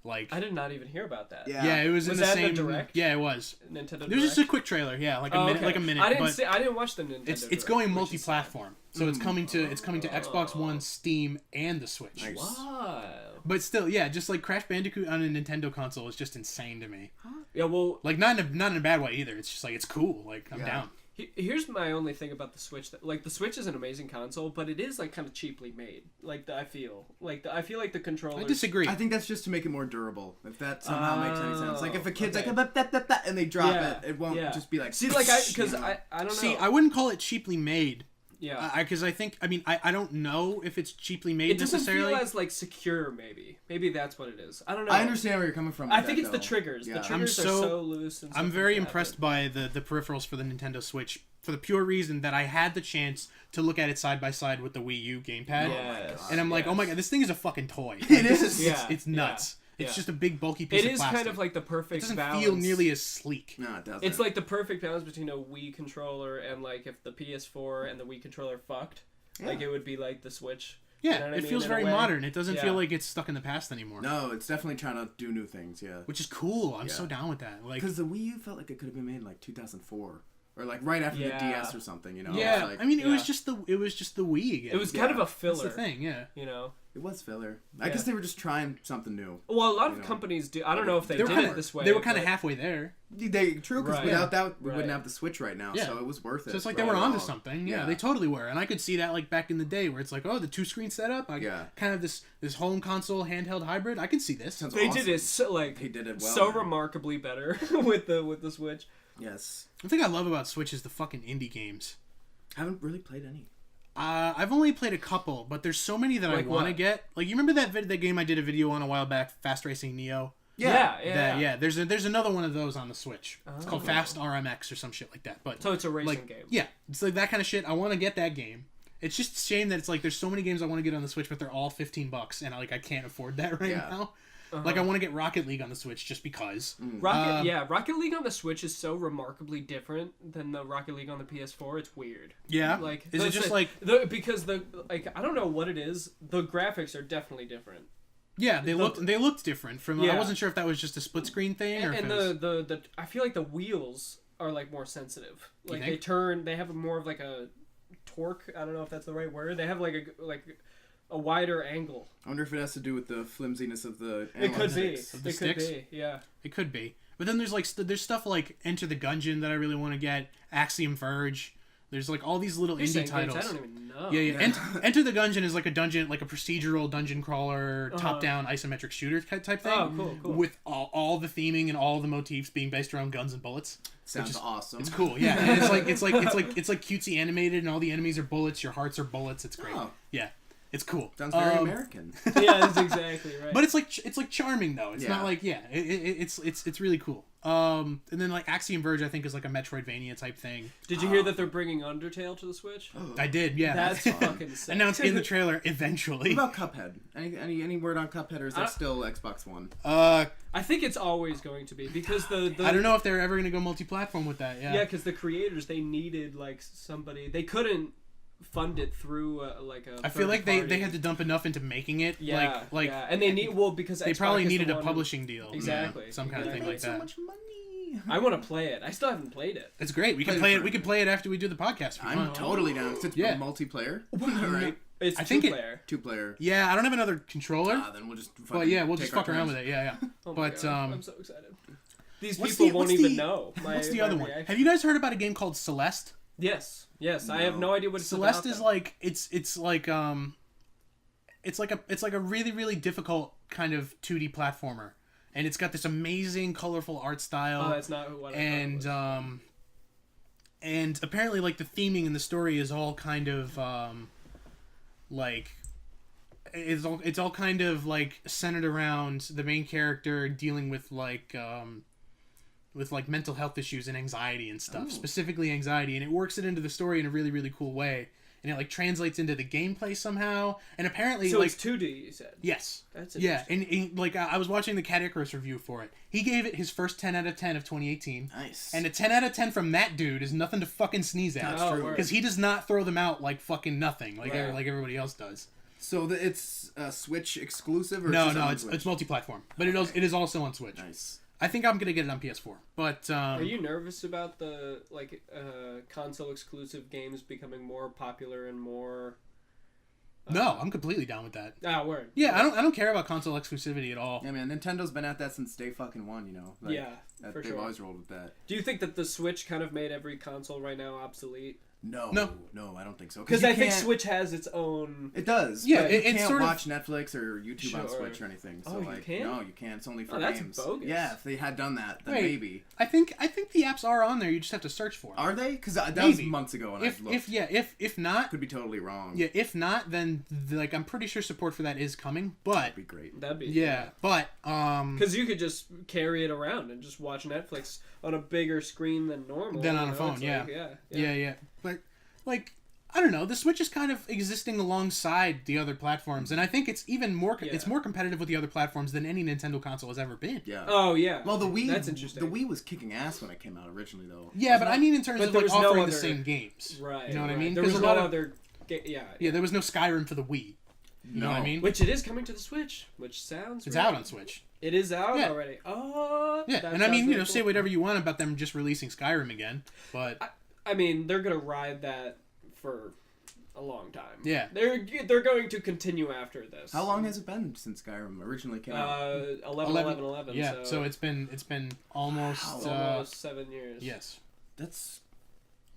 A: Like,
B: I did not even hear about that.
C: Yeah.
A: yeah, it was in
B: Was
A: the
B: that in
A: same.
B: the Direct?
A: Yeah, it was.
B: Nintendo
A: It was just a
B: Direct?
A: quick trailer, yeah, like a
B: Oh,
A: minute,
B: okay.
A: like a minute.
B: I didn't
A: but
B: see. I didn't watch the Nintendo.
A: it's
B: Direct,
A: going
B: which is
A: multi-platform, so it's coming to Xbox One, Steam, and the Switch.
C: Nice.
B: sad. Wow.
A: But still, yeah, just like Crash Bandicoot on a Nintendo console is just insane to me.
B: Yeah, well,
A: Like not in a bad way either. It's just like it's cool. Like I'm
C: Yeah.
A: down.
B: here's my only thing about the Switch. Like the Switch is an amazing console, but it is like kind of cheaply made. Like I feel like the controller.
A: I disagree.
C: I think that's just to make it more durable. If that somehow makes any sense. Like if a kid's
B: okay.
C: like "Bap, bap, bap, bap," and they drop
B: Yeah,
C: it, it won't
B: yeah.
C: just be like.
B: See, like because I don't know.
A: See, I wouldn't call it cheaply made.
B: Yeah.
A: Because I think I don't know if it's cheaply made
B: It doesn't
A: necessarily.
B: feel as like secure. Maybe that's what it is. I don't know.
C: I understand where you're coming from. With
B: I think
C: that,
B: it's the
C: though.
B: triggers.
C: Yeah.
B: The triggers are so loose. And
A: I'm
B: stuff
A: very
B: like that,
A: impressed by the peripherals for the Nintendo Switch for the pure reason that I had the chance to look at it side by side with the Wii U gamepad.
B: Yes.
A: And I'm like,
B: yes.
A: oh my god, this thing is a fucking toy. Like,
C: It
A: this
C: is.
B: Yeah.
A: It's nuts.
B: Yeah.
A: It's just a big bulky piece
B: It
A: of
B: is
A: plastic.
B: kind of like the
A: It
B: perfect
A: doesn't
B: balance.
A: feel nearly as sleek.
C: No, it doesn't.
B: It's like the perfect balance between a Wii controller and like if the PS4 and the Wii controller fucked, like it would be like the Switch.
A: Yeah,
B: You know what I
A: it
B: mean,
A: feels
B: in a
A: very
B: way?
A: modern. It doesn't
B: Yeah.
A: feel like it's stuck in the past anymore.
C: No, it's definitely trying to do new things. Yeah.
A: Which is cool. I'm
C: Yeah.
A: so down with that. Like,
C: Because the Wii U felt like it could have been made in like 2004 or like right after
B: Yeah.
C: the DS or something. You know.
A: yeah,
C: It's like,
A: I mean, it was
B: yeah.
A: just the Wii again.
B: It was kind of a
A: That's
B: filler.
A: the thing. Yeah.
B: You know.
C: it was filler. I guess they were just trying something new.
B: Well, a lot
C: You
B: of
C: know.
B: companies do. I don't know if they
A: They were
B: did
A: kinda,
B: it this way.
A: They were kind of
B: but-
A: halfway there.
C: True, because
B: Right.
C: without that, we
B: Right.
C: wouldn't have the Switch right now.
A: Yeah.
C: So it was worth it.
A: So it's like
C: for
A: they were
C: it
A: onto
C: all.
A: something. Yeah,
C: Yeah.
A: they totally were. And I could see that like back in the day where it's like, oh, the 2-screen setup.
C: Yeah.
A: Kind of this home console handheld hybrid. I can see this.
C: Sounds
B: They
C: awesome.
B: did it so, like
C: They did it well.
B: so
C: man.
B: remarkably better with the Switch.
C: Yes.
A: The thing I love about Switch is the fucking indie games.
C: Haven't really played any.
A: I've only played a couple, but there's so many that
B: Like
A: I want to
B: what?
A: get. Like, you remember that game I did a video on a while back, Fast Racing Neo?
B: Yeah.
A: There's another one of those on the Switch. It's called
B: Oh.
A: Fast RMX or some shit like that. But
B: So it's a racing
A: like,
B: game.
A: yeah, it's like that kind of shit. I want to get that game. It's just a shame that it's like there's so many games I want to get on the Switch, but they're all $15, and I can't afford that right
C: Yeah.
A: now. Like, I want to get Rocket League on the Switch just because.
B: Rocket League on the Switch is so remarkably different than the Rocket League on the PS4. It's weird.
A: Yeah.
B: Like,
A: Is it just like?
B: because I don't know what it is. The graphics are definitely different.
A: Yeah, they looked different from. I
B: Yeah.
A: wasn't sure if that was just a split screen thing or
B: And
A: if it was,
B: the I feel like the wheels are like more sensitive. Like
A: think?
B: they turn. They have more of like a torque. I don't know if that's the right word. They have like a wider angle.
C: I wonder if it has to do with the flimsiness of the
B: It could be.
C: analytics.
A: the
B: It could
A: sticks?
B: be. Yeah.
A: it could be. But then there's like there's stuff like Enter the Gungeon that I really want to get. Axiom Verge. There's like all these little
B: You're
A: indie
B: saying
A: titles.
B: games I don't even know.
A: Yeah. Enter the Gungeon is like a dungeon, like a procedural dungeon crawler, top-down isometric shooter type thing.
B: Oh, cool.
A: With all the theming and all the motifs being based around guns and bullets.
C: Sounds awesome.
A: It's cool, yeah. And it's like cutesy animated, and all the enemies are bullets. Your hearts are bullets. It's great.
C: Oh.
A: Yeah, it's cool.
C: Sounds very American.
B: Yeah, that's exactly right.
A: But it's like charming though. It's
C: Yeah.
A: not like it's really cool. And then like Axiom Verge, I think is like a Metroidvania type thing.
B: Did you hear that they're bringing Undertale to the Switch?
A: I did, yeah.
B: That's fucking sick.
A: announced in the trailer eventually.
C: What about Cuphead? Any word on Cuphead, or is that still Xbox One?
B: I think it's always going to be because the
A: I don't know if they're ever gonna go multi-platform with that. Yeah.
B: Yeah, because the creators they needed like somebody they couldn't fund it through like a.
A: I feel like they
B: third-party.
A: had to dump enough into making it.
B: Yeah,
A: like
B: yeah. And they need because
A: they
B: Xbox
A: probably
B: is
A: needed
B: the
A: a
B: one-
A: publishing deal.
B: Exactly.
A: Some kind of thing
B: Exactly.
A: like that.
C: So much money. Maybe.
B: I want to play it. I still haven't played it.
A: It's great. We can play it. We can play it after we do the podcast. If you
C: I'm
A: want.
C: totally down. It's multiplayer. Right?
B: It's
A: I think
B: two-player.
C: 2-player.
A: Yeah, I don't have another controller.
C: Then we'll just.
A: We'll just fuck around with it. Yeah.
B: Oh my
A: But
B: God, I'm so excited. These
A: what's
B: people
A: the-
B: won't
A: what's
B: even
A: the-
B: know.
A: What's the other one? Have you guys heard about a game called Celeste?
B: Yes. I have no idea what it's
A: Celeste
B: about.
A: is like it's like a really really difficult kind of 2D platformer, and it's got this amazing colorful art style.
B: Oh, that's not what I thought it was.
A: And apparently like the theming and the story is all kind of like it's all kind of like centered around the main character dealing with like mental health issues and anxiety and stuff. Specifically anxiety, and it works it into the story in a really really cool way, and it like translates into the gameplay somehow. And apparently
B: so
A: like
B: it's 2D, you said.
A: Yes.
B: That's
A: interesting. And like I was watching the Cat Icarus review for it. He gave it his first 10 out of 10 of 2018.
C: Nice.
A: And a 10 out of 10 from that dude is nothing to fucking sneeze at.
C: That's true.
A: Because he does not throw them out like fucking nothing, like
B: Right.
A: like everybody else does.
C: So it's Switch exclusive, or
A: No,
C: it's
A: it's multi-platform, but it is also on Switch.
C: Nice.
A: I think I'm gonna get it on PS4. But
B: Are you nervous about the console exclusive games becoming more popular and more?
A: No, I'm completely down with that.
B: Word.
A: Yeah, I don't care about console exclusivity at all.
C: Yeah, man. Nintendo's been at that since day fucking one. You know. Like,
B: For
C: they've
B: sure.
C: always rolled with that.
B: Do you think that the Switch kind of made every console right now obsolete?
C: No, I don't think so.
B: Because
C: you
B: I think
C: can't-
B: Switch has its own.
C: It does.
A: Yeah,
C: but you
A: it's
C: can't
A: sort of-
C: watch Netflix or YouTube on
B: Sure.
C: Switch or anything. So
B: Oh, you
C: like,
B: can't?
C: no, you can't. It's only for
B: that's
C: games.
B: bogus.
C: Yeah, if they had done that, then
A: Wait.
C: maybe.
A: I think the apps are on there. You just have to search for them.
C: Are they? Because that was
A: Maybe.
C: months ago when I looked.
A: If not,
C: Could be totally wrong.
A: yeah, if not, then like I'm pretty sure support for that is coming. But
C: That'd be great.
B: That'd be
A: but
B: Because you could just carry it around and just watch Netflix on a bigger screen than normal.
A: Than on
B: you
A: a
B: know?
A: phone,
B: It's
A: yeah.
B: like,
A: yeah. But like I don't know, the Switch is kind of existing alongside the other platforms, and I think it's even more it's more competitive with the other platforms than any Nintendo console has ever been.
C: Yeah.
B: Oh yeah.
C: Well, the Wii.
B: That's interesting.
C: The Wii was kicking ass when it came out originally, though.
A: Yeah, but I mean in terms
B: But
A: of
B: there
A: like
B: was no
A: offering the
B: other-
A: same games.
B: Right.
A: You know what I
B: right.
A: mean?
B: There
A: 'Cause
B: was
A: a lot
B: no
A: of-
B: other.
A: Yeah, there was no Skyrim for the Wii. You know what I mean?
B: Which it is coming to the Switch, which sounds.
A: It's
B: really-
A: out on Switch.
B: It is out
A: Yeah.
B: already. Oh.
A: Yeah,
B: that
A: and I mean,
B: sounds
A: you know,
B: really
A: say
B: cool.
A: whatever you want about them just releasing Skyrim again, but
B: I mean, they're gonna ride that for a long time.
A: Yeah.
B: They're going to continue after this.
C: How long has it been since Skyrim originally came out?
B: 11.
A: yeah, so it's been almost
B: almost 7 years.
A: yes.
C: That's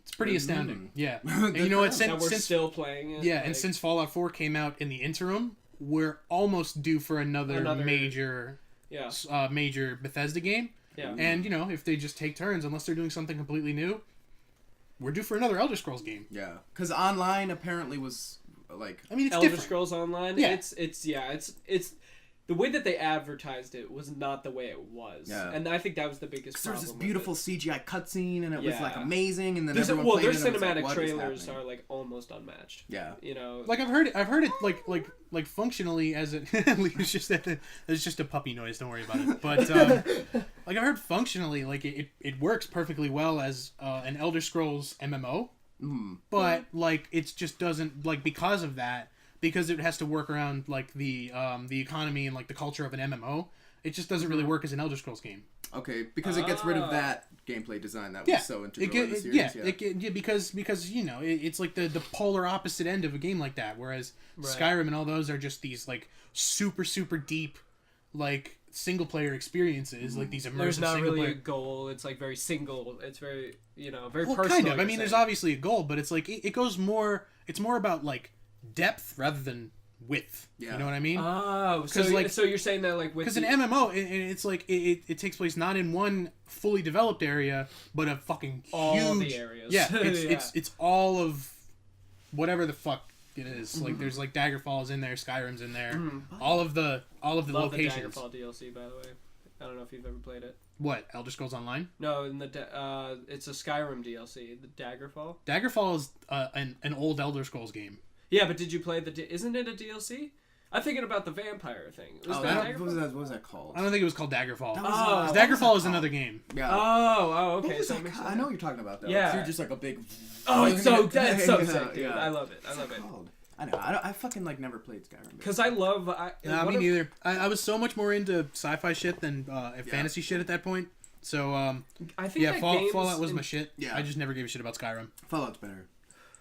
A: It's pretty
C: Mm.
A: astounding. Yeah.
C: Good
A: And you know what?
C: for them.
B: That we're
A: Since
B: still playing it.
A: yeah, and since Fallout 4 came out in the interim, we're almost due for another major
B: yeah,
A: major Bethesda game.
B: yeah.
A: And you know, if they just take turns, unless they're doing something completely new, we're due for another Elder Scrolls game.
C: yeah. Because online apparently was like.
A: I mean, it's
B: Elder
A: different.
B: Scrolls Online.
A: Yeah.
B: It's the way that they advertised it was not the way it was.
C: Yeah.
B: And I think that was the biggest
C: Cause
B: problem.
C: there's this
B: with
C: beautiful
B: it.
C: CGI cutscene and it was like
B: Yeah.
C: amazing, and then
B: There's,
C: everyone
B: well,
C: played
B: their
C: it and it was like,
B: cinematic
C: what is
B: trailers
C: happening?
B: are like almost unmatched.
C: Yeah.
B: You know.
A: Like I've heard it like functionally as it it's just a puppy noise. Don't worry about it. But like I've heard functionally like it works perfectly well as an Elder Scrolls MMO. But like it just doesn't like because of that, because it has to work around like the economy and like the culture of an MMO. It just doesn't really work as an Elder Scrolls game.
C: Okay, because it gets rid of that gameplay design that
A: Yeah,
C: was so integral in the series.
A: Because you know it's like the polar opposite end of a game like that. Whereas Skyrim and all those are just these like super deep like single player experiences, like these immersive
B: There's not
A: single
B: really
A: player.
B: a goal. It's like very single. It's very very
A: Well,
B: personal.
A: kind of. I
B: you're
A: mean, there's
B: saying.
A: obviously a goal, but it's like it goes more. It's more about like depth rather than width.
C: Yeah.
A: You know what I mean?
B: Oh, so
A: like-
B: so you're saying that like with
A: Because an MMO, it's like it takes place not in one fully developed area, but a fucking
B: all
A: huge
B: the areas.
A: Yeah,
B: Yeah.
A: it's all of whatever the fuck it is. Like there's like Daggerfall's in there, Skyrim's in there, all of the
B: Love
A: locations.
B: the Daggerfall DLC, by the way. I don't know if you've ever played it.
A: What Elder Scrolls Online?
B: No, in the it's a Skyrim DLC, the Daggerfall.
A: Daggerfall is an old Elder Scrolls game.
B: Yeah, but did you play isn't it a DLC? I'm thinking about the vampire thing. Was
C: Oh,
B: that
C: what
B: Daggerfall?
C: was that called?
A: I don't think it was called Daggerfall.
C: That was,
A: 'Cause
B: Oh,
A: Daggerfall is another game.
C: Yeah.
B: Oh,
C: What
B: okay.
C: was
B: So
C: that
B: it makes
C: called? I
B: sense.
C: know what you're talking about though.
B: Yeah.
C: So you're just like a big.
B: Oh, it's so
C: Yeah,
B: sick, dude.
C: yeah.
B: I love it. I
C: What's
B: love
C: it
B: it.
C: called? I know. I fucking like never played Skyrim.
B: Because I love.
A: Nah, me neither. I was so much more into sci-fi shit than fantasy shit at that point. So
B: I think that
A: Fallout was my shit.
C: Yeah.
A: I just never gave a shit about Skyrim.
C: Fallout's better.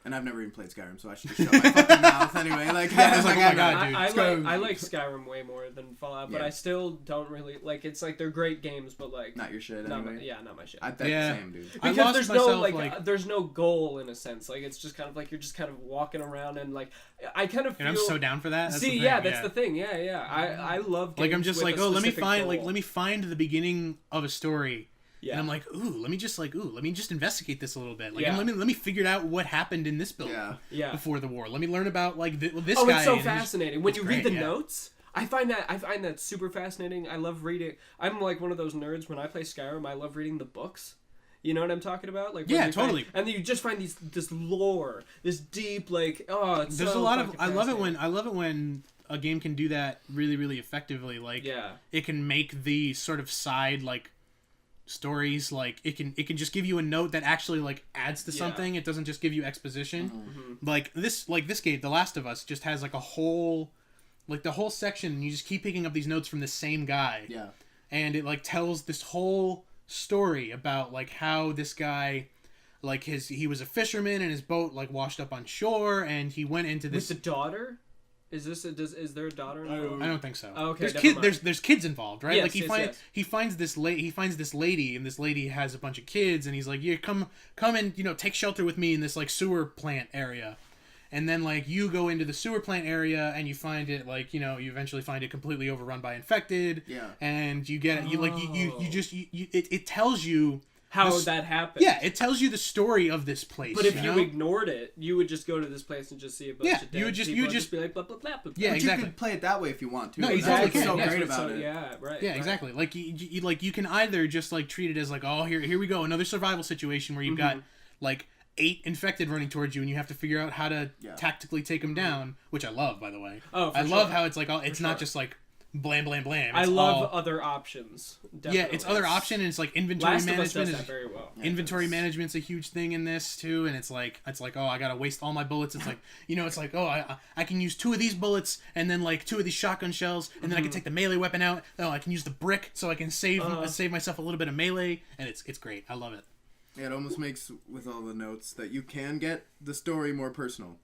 C: And I've never even played Skyrim, so I should just shut my fucking mouth anyway. Like,
A: Yeah, it's like, oh my god, dude.
B: I like Skyrim way more than Fallout, but I still don't really like. It's like they're great games, but like
C: not your shit.
B: not
C: Anyway.
B: not my shit.
C: I bet the same, dude.
B: Because there's no there's no goal in a sense. Like it's just kind of like you're just kind of walking around and like I kind of feel.
A: And I'm so down for that. That's
B: that's the thing. Yeah. I love games
A: like I'm just
B: with
A: like,
B: a
A: let me
B: specific
A: find the beginning of a story.
B: Yeah.
A: And I'm like, let me just investigate this a little bit. Like,
B: Yeah.
A: let me figure out what happened in this building before the war. Let me learn about like this guy.
B: It's so fascinating when you read the
A: great,
B: notes. I find that super fascinating. I love reading. I'm like one of those nerds when I play Skyrim. I love reading the books. You know what I'm talking about? Like
A: totally.
B: And you just find this lore, this deep like it's
A: there's
B: so
A: a lot of
B: I
A: love it when a game can do that really really effectively. Like it can make the sort of side like stories like it can just give you a note that actually like adds to something. It doesn't just give you exposition. Like this game The Last of Us just has like a whole like the whole section and you just keep picking up these notes from the same guy and it like tells this whole story about like how this guy like he was a fisherman and his boat like washed up on shore and he went into this
B: with the daughter. Is there a daughter involved?
A: I don't think so.
B: Oh, okay,
A: there's kids involved, right?
B: Yes,
A: like he finds this lady, and this lady has a bunch of kids, and he's like, "Yeah, come and take shelter with me in this like sewer plant area." And then like you go into the sewer plant area and you find it like you eventually find it completely overrun by infected.
C: Yeah.
A: And you get it tells you
B: how that happened.
A: Yeah, it tells you the story of this place.
B: But if you ignored it, you would just go to this place and just see a bunch of dead people
A: you would just
B: be like blah blah blah.
C: Yeah, but exactly. You can play it that way if you want to.
A: No, exactly.
C: That's what's so
A: great
C: about it.
B: Yeah, right.
A: Yeah, exactly. Like you can either just like treat it as like, oh, here we go, another survival situation where you've got like 8 infected running towards you and you have to figure out how to tactically take them down, which I love, by the way.
B: Oh,
A: I love how it's like it's not just like blam blam blam.
B: I love other options. Definitely.
A: Yeah, it's other option and it's like inventory management.
B: Last of Us does that very well.
A: Inventory management's a huge thing in this too, and it's like oh, I gotta waste all my bullets. It's like it's like oh, I can use 2 of these bullets and then like 2 of these shotgun shells and then I can take the melee weapon out. Oh, I can use the brick so I can save myself a little bit of melee, and it's great. I love it.
C: Yeah, it almost makes with all the notes that you can get the story more personal.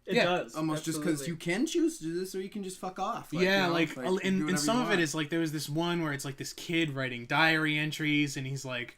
B: It does.
C: Almost absolutely. Just because you can choose to do this or you can just fuck off. Like,
A: and some of it is like there was this one where it's like this kid writing diary entries and he's like,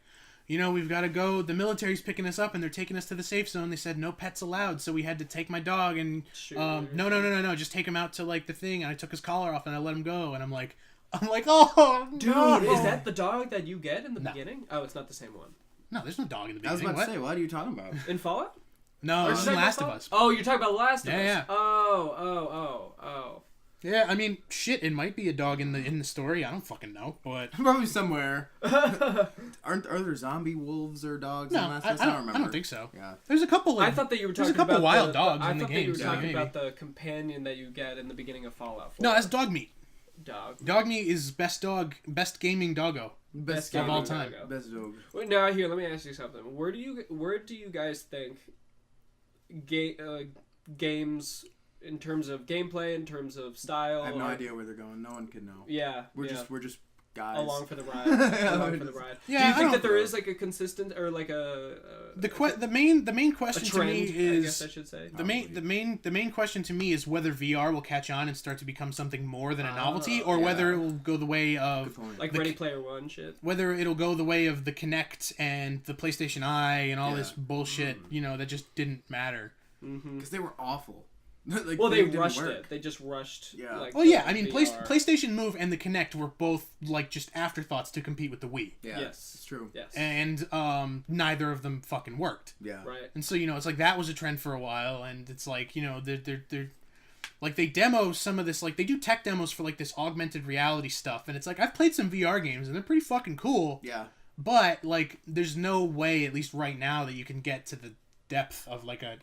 A: we've got to go. The military's picking us up and they're taking us to the safe zone. They said no pets allowed, so we had to take my dog and no, just take him out to like the thing. And I took his collar off and I let him go. And I'm like, oh,
B: dude,
A: no.
B: Is that the dog that you get in the beginning? Oh, it's not the same one.
A: No, there's no dog in the beginning.
C: I was about to say, what are you talking about?
B: In Fallout?
A: No, it's Last of Us.
B: Oh, you're talking about Last of Us.
A: Yeah.
B: Oh.
A: Yeah, I mean, shit, it might be a dog in the story. I don't fucking know, but
C: probably somewhere. Are there zombie wolves or dogs in Last of Us? I don't remember.
A: I don't think so.
C: Yeah.
A: There's a couple.
B: I thought that you were talking about
A: wild dogs in the game.
B: I thought that you were talking about the companion that you get in the beginning of Fallout 4.
A: No, that's dog meat.
B: Dog
A: meat is best gaming doggo.
C: Best
A: of all time.
C: Best dog.
B: Wait, now here, let me ask you something. Where do you guys think games in terms of gameplay, in terms of style?
C: I have no idea where they're going. No one can know.
B: Yeah,
C: we're just guys
B: along for the ride. Yeah, do you think that there is like a consistent or like
A: the main question
B: trend,
A: to me is,
B: I guess I should say,
A: the main question to me is whether VR will catch on and start to become something more than a novelty, or whether it will go the way of
B: like Ready Player One shit.
A: Whether it'll go the way of the Kinect and the PlayStation Eye and all this bullshit, that just didn't matter.
C: Because they were awful.
B: Like, well, they rushed it. They just rushed.
C: Yeah.
B: Like,
A: well, yeah. I mean, PlayStation Move and the Kinect were both like just afterthoughts to compete with the Wii.
C: Yeah, yes, it's true.
B: Yes.
A: And neither of them fucking worked.
C: Yeah.
B: Right.
A: And so it's like that was a trend for a while, and it's like they're like they demo some of this, like they do tech demos for like this augmented reality stuff, and it's like I've played some VR games and they're pretty fucking cool.
C: Yeah.
A: But like, there's no way, at least right now, that you can get to depth of like a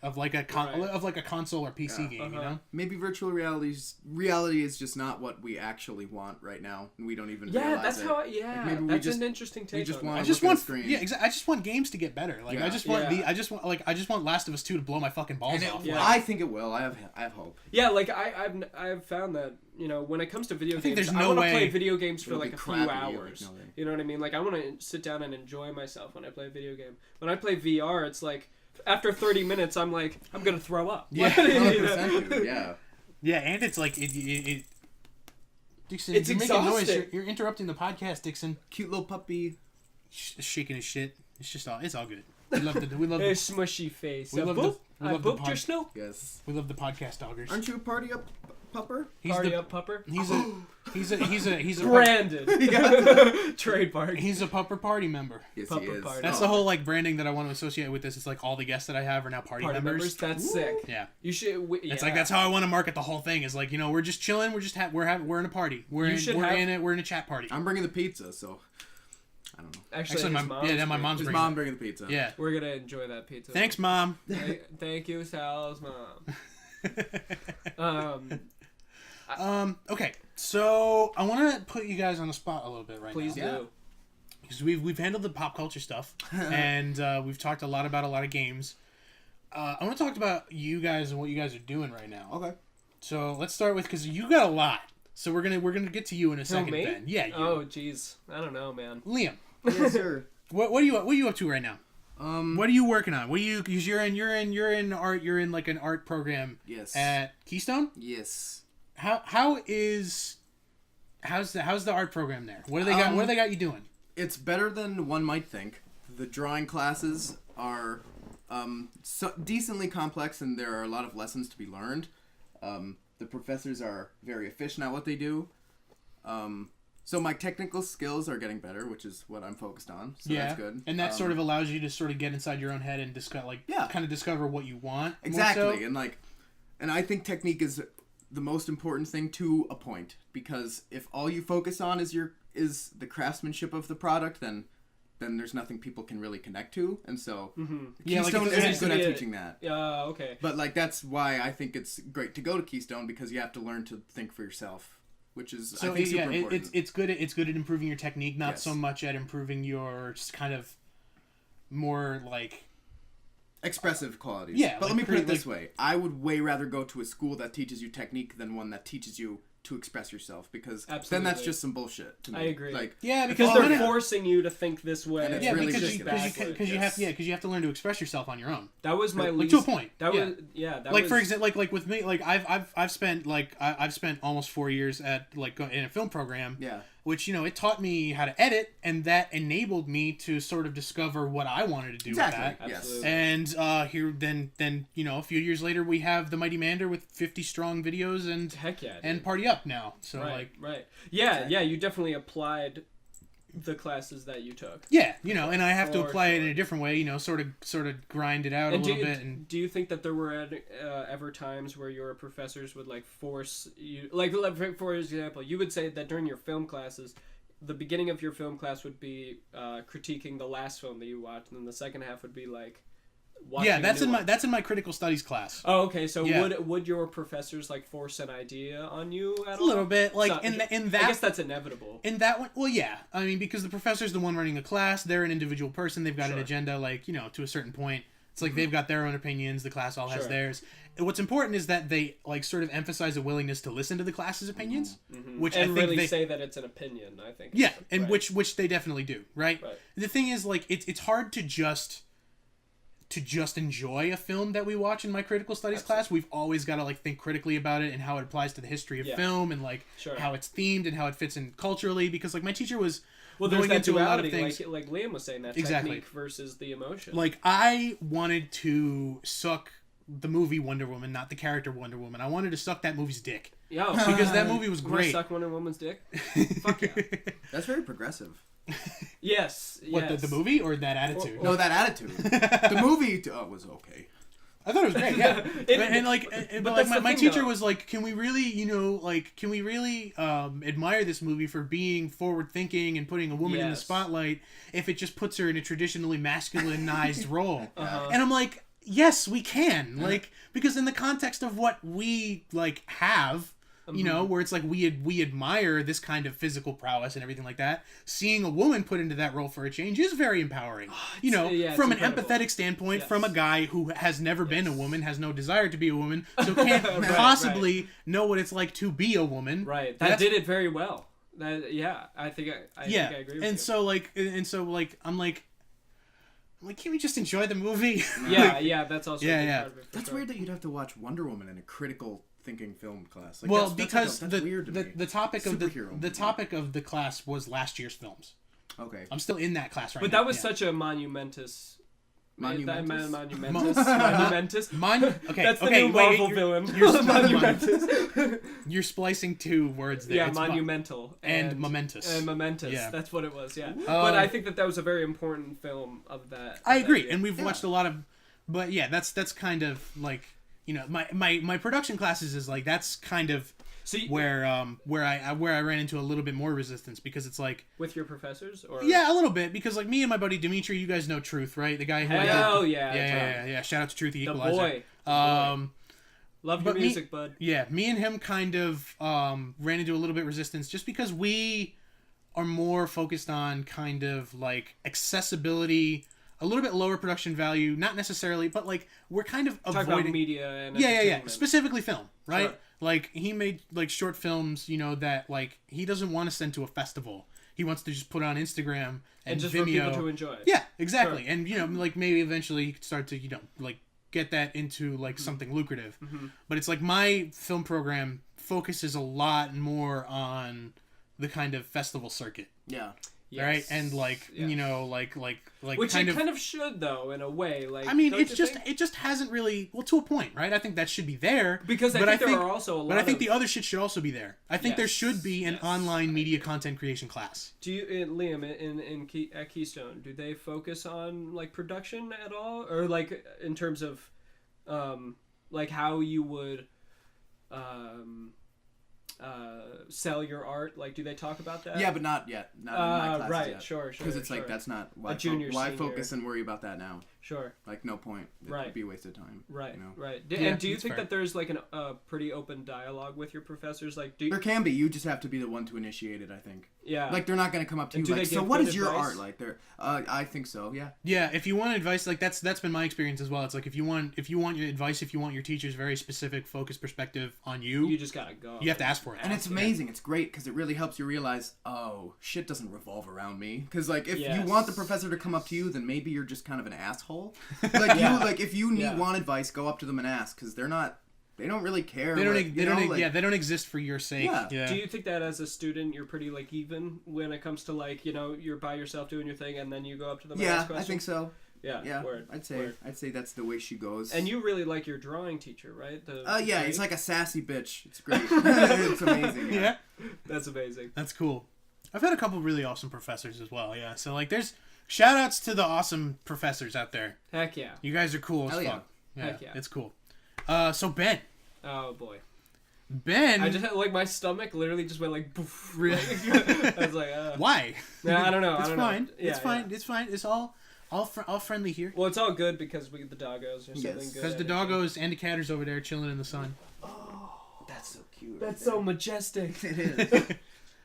A: console or PC game, you know?
C: Maybe virtual reality is just not what we actually want right now, and we don't even realize
B: that's
C: it.
B: how. Like that's an interesting take.
A: I just want games to get better. Like I just want Last of Us 2 to blow my fucking balls off.
C: I think it will. I have hope.
B: Yeah, like I've found that, you know, when it comes to video games,
A: there's
B: I
A: no
B: want to
A: way
B: play video games for like a few
C: crappy,
B: hours. You know what I mean? Like I want to sit down and enjoy myself when I play a video game. When I play VR, it's like after 30 minutes, I'm like, I'm gonna throw up.
A: Yeah,
C: 100%, dude, yeah.
A: Yeah, and it's like it Dixon,
B: it's
A: you're
B: exhausting.
A: making noise. You're interrupting the podcast, Dixon.
C: Cute little puppy,
A: shaking his shit. It's all good. We love
B: Hey, smushy face.
A: We love the
B: booped your snow.
C: yes.
A: We love the podcast doggers.
C: Aren't you a party up pupper?
B: Party up pupper.
A: He's a
B: Branded. Trademark.
A: He's a pupper party member.
C: Yes, he
B: Pupper
C: is.
B: party.
A: That's the whole like branding that I want to associate with this. It's like all the guests that I have are now party members.
B: That's sick.
A: Yeah.
B: You should.
A: It's like that's how I want to market the whole thing. Is like, you know, we're just chilling. We're just we're in a party. We're in a chat party.
C: I'm bringing the pizza, so I don't know.
B: Actually
A: my mom's
C: His
A: bringing
C: mom
A: it.
C: bringing the pizza.
A: Yeah.
B: We're gonna enjoy that pizza.
A: Thanks, Mom.
B: Thank you, Sal's mom.
A: Okay, so I want to put you guys on the spot a little bit right
B: Please
A: now.
B: do.
A: Because we've handled the pop culture stuff, and we've talked a lot about a lot of games. I want to talk about you guys and what you guys are doing right now.
C: Okay.
A: So let's start with, because you got a lot. So we're gonna get to you in a second,
B: me?
A: Ben. Yeah. You.
B: Oh, jeez. I don't know, man.
A: Liam.
C: Yes, sir.
A: What are you up to right now? What are you working on? Because you're in art. You're in like an art program.
C: Yes.
A: At Keystone.
C: Yes.
A: How's the art program there? What do they got? What do they got you doing?
C: It's better than one might think. The drawing classes are decently complex, and there are a lot of lessons to be learned. The professors are very efficient at what they do. So my technical skills are getting better, which is what I'm focused on. So that's good.
A: And that sort of allows you to sort of get inside your own head and kind of discover what you want.
C: Exactly. And I think technique is the most important thing to a point, because if all you focus on is the craftsmanship of the product, then there's nothing people can really connect to, and so Keystone isn't good at teaching that.
B: Yeah, okay.
C: But like that's why I think it's great to go to Keystone, because you have to learn to think for yourself, which is I think super important.
A: It's good at improving your technique, not so much at improving your just kind of more like
C: expressive qualities.
A: Yeah,
C: but let me put it this way: I would way rather go to a school that teaches you technique than one that teaches you to express yourself, because then that's just some bullshit to me.
B: I agree.
C: Like,
B: because they're forcing you to think this way.
C: And it's
A: yeah,
C: really
A: because you have to learn to express yourself on your own.
B: That was my least,
A: to a point.
B: That was
A: like for example, like with me, like I've spent almost 4 years at in a film program.
C: Yeah.
A: Which, you know, it taught me how to edit, and that enabled me to sort of discover what I wanted to do with that.
C: Yes.
A: And here, then you know, a few years later, we have the Mighty Mander with 50 strong videos and
B: heck yeah, dude.
A: And Party Up now. So
B: right. Yeah, you definitely applied the classes that you took.
A: Yeah, you know, and I have to apply it in a different way. You know, sort of grind it out a little bit. And
B: do you think that there were ever times where your professors would force you, for example, you would say that during your film classes, the beginning of your film class would be critiquing the last film that you watched, and then the second half would be that's in my critical studies class. Oh, okay. So would your professors force an idea on you at all?
A: A little bit, in that.
B: I guess that's inevitable.
A: In that one, well, yeah. I mean, because the professor's the one running the class. They're an individual person. They've got an agenda. To a certain point, it's like they've got their own opinions. The class all has theirs. And what's important is that they sort of emphasize a willingness to listen to the class's opinions, which I think
B: really say that it's an opinion. I think.
A: Yeah, and which they definitely do. Right. The thing is, it's hard to just enjoy a film that we watch in my critical studies class. We've always got to think critically about it and how it applies to the history of film and how it's themed and how it fits in culturally, because my teacher was going into a lot of things
B: like Liam was saying, that technique versus the emotion.
A: I wanted to suck the movie Wonder Woman, not the character Wonder Woman. I wanted to suck that movie's dick.
B: Yo,
A: because that movie was great.
B: Suck Wonder Woman's dick? Fuck yeah.
C: That's very progressive.
B: Yes.
A: What, the movie or that attitude?
C: No, that attitude. The movie was okay.
A: I thought it was great, yeah. But my teacher was like, can we really, admire this movie for being forward-thinking and putting a woman in the spotlight if it just puts her in a traditionally masculinized role? And I'm like, yes, we can. Like, because in the context of what we like have, you know, where it's like we admire this kind of physical prowess and everything like that. Seeing a woman put into that role for a change is very empowering. You know, from an empathetic standpoint, from a guy who has never been a woman, has no desire to be a woman, so can't possibly know what it's like to be a woman.
B: Right. That did it very well. That I think I agree with you.
A: And so I'm like, can't we just enjoy the movie?
B: Yeah, that's also a big part of it.
C: That's weird that you'd have to watch Wonder Woman in a critical thinking film class. Like,
A: well,
C: that's
A: because
C: that's weird to me.
A: the topic of the topic of the class was last year's films.
C: Okay.
A: I'm still in that class right now.
B: But that was such a monumentous.
C: Monumentous.
A: Okay.
B: That's the new Marvel villain. Monumentous.
A: You're splicing two words there.
B: Yeah,
A: it's
B: monumental
A: and momentous.
B: And momentous.
A: Yeah.
B: That's what it was. Yeah. But I think that was a very important film of that.
A: I agree, and we've watched a lot of. But yeah, that's kind of like, you know, my production classes is like, that's kind of where I ran into a little bit more resistance, because it's like,
B: with your professors, or
A: yeah, a little bit, because like me and my buddy Dimitri, you guys know Truth, right? The guy who yeah. Shout out to Truth, the Equalizer.
B: Boy. Love your music, bud.
A: Yeah, me and him kind of ran into a little bit of resistance, just because we are more focused on kind of like accessibility, a little bit lower production value, not necessarily, but like we're kind of avoiding
B: talk about media and
A: specifically film, right?
B: Sure.
A: Like he made like short films, you know, that like he doesn't want to send to a festival. He wants to just put on Instagram and
B: just
A: Vimeo.
B: for people to enjoy.
A: Yeah, exactly.
B: Sure.
A: And you know, like maybe eventually he could start to, you know, like get that into like something lucrative. But it's like my film program focuses a lot more on the kind of festival circuit.
C: Yeah.
B: Yes.
A: Right, and like you know, like
B: which kind of should, though, in a way. Like,
A: I mean, it just hasn't really, well, to a point, right? I think that should be there,
B: because I think there are also a lot.
A: But I think the other shit should also be there. I think there should be an online media content creation class.
B: Do you, Liam, at Keystone, do they focus on like production at all, or like in terms of, like how you would, sell your art? Like, do they talk about that?
C: Yeah, but not yet. Not in my classes
B: right,
C: yet.
B: sure.
C: Because it's like, that's not why.
B: Junior,
C: why
B: senior.
C: focus and worry about that now?
B: Sure.
C: Like, no point. It'd be a waste of time.
B: Right.
C: You know?
B: Right.
A: Yeah,
B: and do you think
A: fair.
B: that there's like a pretty open dialogue with your professors? Like,
C: There can be. You just have to be the one to initiate it, I think.
B: Yeah.
C: Like, they're not going to come up to you like, so what is your art like? I think so, yeah.
A: Yeah, if you want advice, like that's been my experience as well. It's like if you want your advice, if you want your teacher's very specific, focused perspective on you,
B: you just gotta go.
A: You have to ask for it.
C: And it's amazing. It's great because it really helps you realize, oh, shit doesn't revolve around me. Because like, if you want the professor to come up to you, then maybe you're just kind of an asshole. Like if you want advice, go up to them and ask, because they don't really care.
A: They don't exist for your sake.
C: Yeah.
B: Do you think that as a student you're pretty like even when it comes to like, you know, you're by yourself doing your thing and then you go up to them and ask questions?
C: I think so.
B: Yeah. Word.
C: I'd say that's the way she goes.
B: And you really like your drawing teacher, right?
C: Yeah, it's like a sassy bitch. It's great. It's amazing.
A: Yeah.
B: That's amazing.
A: That's cool. I've had a couple really awesome professors as well. Yeah. So like, there's shout outs to the awesome professors out there.
B: Heck yeah.
A: You guys are cool as fuck. Yeah.
B: Heck yeah.
A: It's cool. So Ben.
B: Oh boy.
A: Ben.
B: I just had, like, my stomach literally just went like poof.
A: Really?
B: I was like,
A: why?
B: Yeah, I don't know.
A: It's fine.
B: Yeah,
A: it's fine. It's fine. It's all friendly here.
B: Well, it's all good because we get the doggos or something good.
A: Because the doggos and the catters over there chilling in the sun.
C: Oh, that's so cute.
B: That's so majestic.
C: It is.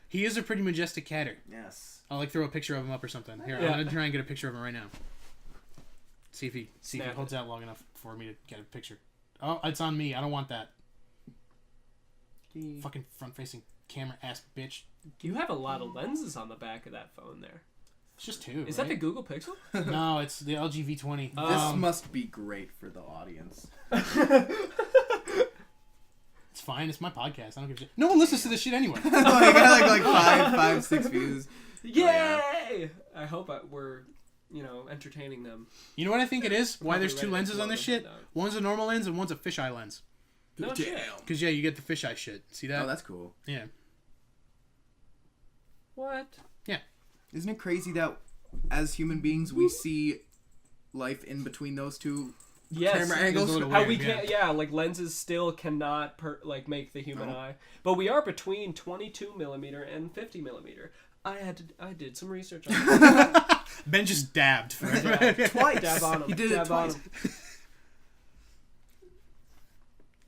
A: He is a pretty majestic catter.
C: Yes.
A: I'll like throw a picture of him up or something. Here,
B: Yeah.
A: I'm gonna try and get a picture of him right now. See if he
B: Snap
A: holds out long enough for me to get a picture. Oh, it's on me. I don't want that. Fucking front-facing camera ass bitch.
B: You have a lot of lenses on the back of that phone there.
A: It's just two.
B: Is that the Google Pixel?
A: No, it's the LG V20.
C: This must be great for the audience.
A: It's fine. It's my podcast. I don't give a shit. No one listens to this shit anyway.
C: I got like five, 6 views.
B: Yay! I hope we're, you know, entertaining them.
A: You know what I think it is? Why there's two
B: Probably
A: lenses on this shit?
B: No.
A: One's a normal lens and one's a fisheye lens.
B: No shit.
A: Because, yeah, you get the fisheye shit. See that?
C: Oh, that's cool.
A: Yeah.
B: What?
A: Yeah.
C: Isn't it crazy that as human beings we see life in between those two camera angles?
B: How we can't, like lenses still cannot make the human eye, but we are between 22 millimeter and 50 millimeter. I did some research on that.
A: Ben just dabbed.
C: Twice.
B: Dab on him.
C: He did it twice.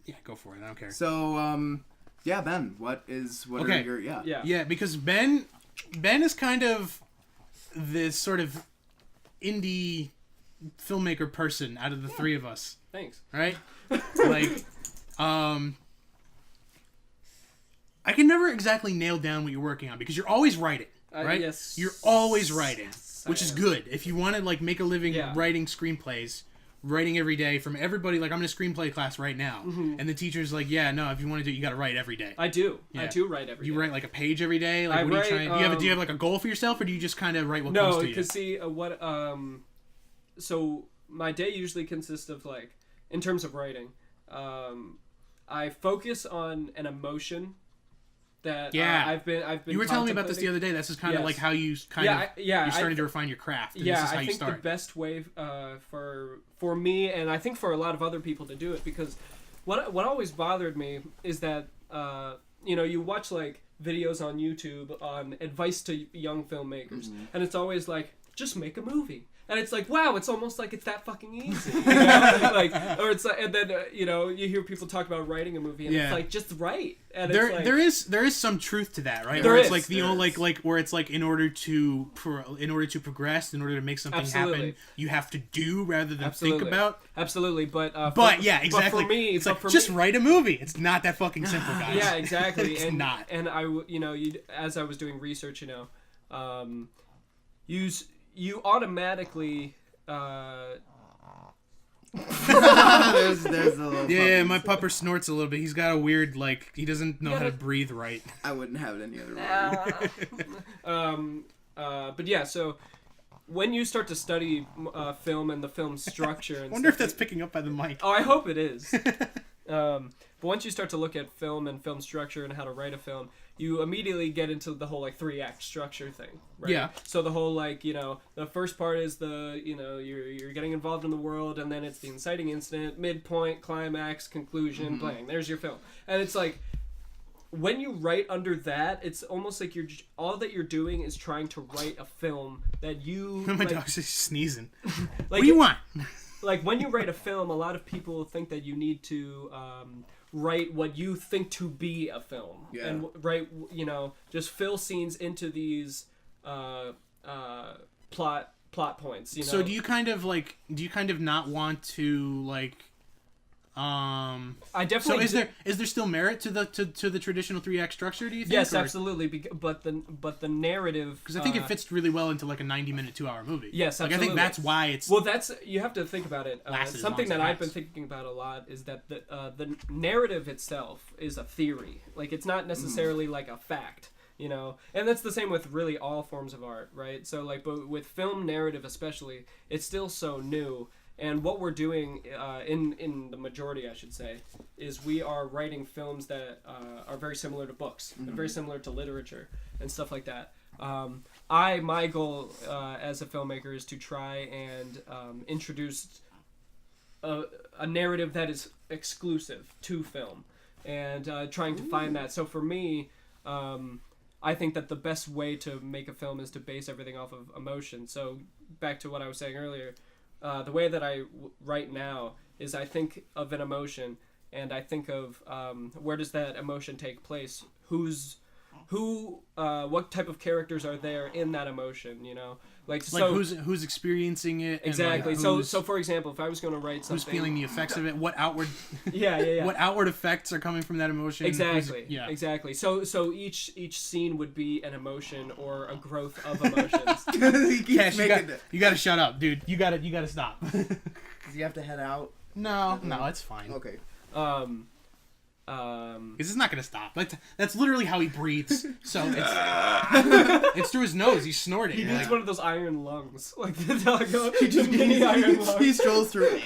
A: Yeah, go for it. I don't care.
C: So, yeah, Ben, what
A: Okay.
C: are your
A: Yeah, because Ben is kind of this sort of indie filmmaker person out of the three of us,
B: Thanks.
A: right? Like, I can never exactly nail down what you're working on because you're always writing, right?
B: Yes.
A: You're always writing,
B: Yes,
A: which
B: I
A: is
B: am.
A: good. If you want to like make a living
B: Yeah.
A: writing screenplays, writing every day from everybody. Like I'm in a screenplay class right now, and the teacher's like, "Yeah, no, if you want to do it, you got to write every day."
B: I do.
A: Yeah.
B: I do write every
A: You
B: day.
A: write like a page every day. Like,
B: I
A: what are you
B: write,
A: trying? Do you have like a goal for yourself, or do you just kind of write what comes
B: No,
A: to you?
B: because see, so my day usually consists of like, in terms of writing, I focus on an emotion that
A: Yeah.
B: I've been.
A: You were telling me about this the
B: contemplating.
A: other day. This is kind of
B: Yes.
A: like how you you're starting to refine your craft. And this is how
B: I
A: you
B: think
A: start.
B: the best way for me, and I think for a lot of other people to do it, because what always bothered me is that you watch like videos on YouTube on advice to young filmmakers, and it's always like, just make a movie. And it's like, wow, it's almost like it's that fucking easy, you know? Like, or it's like, and then you hear people talk about writing a movie, and it's like, just write. And it's like,
A: there is some truth to that, right?
B: There
A: where it's
B: is.
A: like like where it's like in order to progress, in order to make something
B: Absolutely.
A: happen, you have to do rather than
B: Absolutely.
A: think about.
B: Absolutely, but
A: Yeah, exactly.
B: But for me,
A: it's like just write a movie. It's not that fucking simple, guys.
B: Yeah, exactly.
A: It's
B: and
A: not.
B: And as I was doing research, you automatically.
C: there's a little
A: Yeah,
C: puppy.
A: my pupper snorts a little bit. He's got a weird like he doesn't know how to breathe right.
C: I wouldn't have it any other way.
B: But yeah, so when you start to study film and the film structure,
A: I
B: and
A: wonder if
B: stuff,
A: that's picking up by the mic.
B: Oh, I hope it is. But once you start to look at film and film structure and how to write a film, you immediately get into the whole like 3-act structure thing, right?
A: Yeah.
B: So the whole like the first part is you're getting involved in the world, and then it's the inciting incident, midpoint, climax, conclusion, bang. There's your film, and it's like when you write under that, it's almost like all that you're doing is trying to write a film that you.
A: My
B: like,
A: dog's just sneezing.
B: like,
A: What do you want?
B: Like when you write a film, a lot of people think that you need to write what you think to be a film, and write just fill scenes into these plot points.
A: So do you kind of not want to like
B: I definitely.
A: So is there still merit to the traditional 3-act structure? Do you think?
B: Yes,
A: or?
B: absolutely. But the narrative.
A: Because I think it fits really well into like a 90-minute, 2-hour movie.
B: Yes,
A: like
B: absolutely.
A: I think that's why it's.
B: Well, you have to think about it.
A: Lasts as
B: Something
A: long as
B: that
A: it
B: I've been
A: lasts.
B: thinking about a lot is that the narrative itself is a theory. Like it's not necessarily like a fact. And that's the same with really all forms of art, right? So like, but with film narrative especially, it's still so new. And what we're doing in the majority, I should say, is we are writing films that are very similar to books and very similar to literature and stuff like that. My goal as a filmmaker is to try and introduce a narrative that is exclusive to film, and trying to find that. So for me, I think that the best way to make a film is to base everything off of emotion. So back to what I was saying earlier. The way that I write now is I think of an emotion, and I think of where does that emotion take place? What type of characters are there in that emotion? Like
A: who's experiencing it?
B: Exactly.
A: And like
B: so for example, if I was going to write something,
A: who's feeling the effects of it? What outward?
B: yeah.
A: What outward effects are coming from that emotion?
B: Exactly.
A: Exactly.
B: So each scene would be an emotion or a growth of emotions.
C: He keeps
A: Cash,
C: making it.
A: you gotta shut up, dude. You gotta stop.
C: Does he have to head out?
A: No, it's fine.
C: Okay.
A: Because it's not gonna stop. That's literally how he breathes. So it's through his nose. He's snorting.
B: He needs
A: Like,
B: one of those iron lungs, like the dog.
C: He strolls through.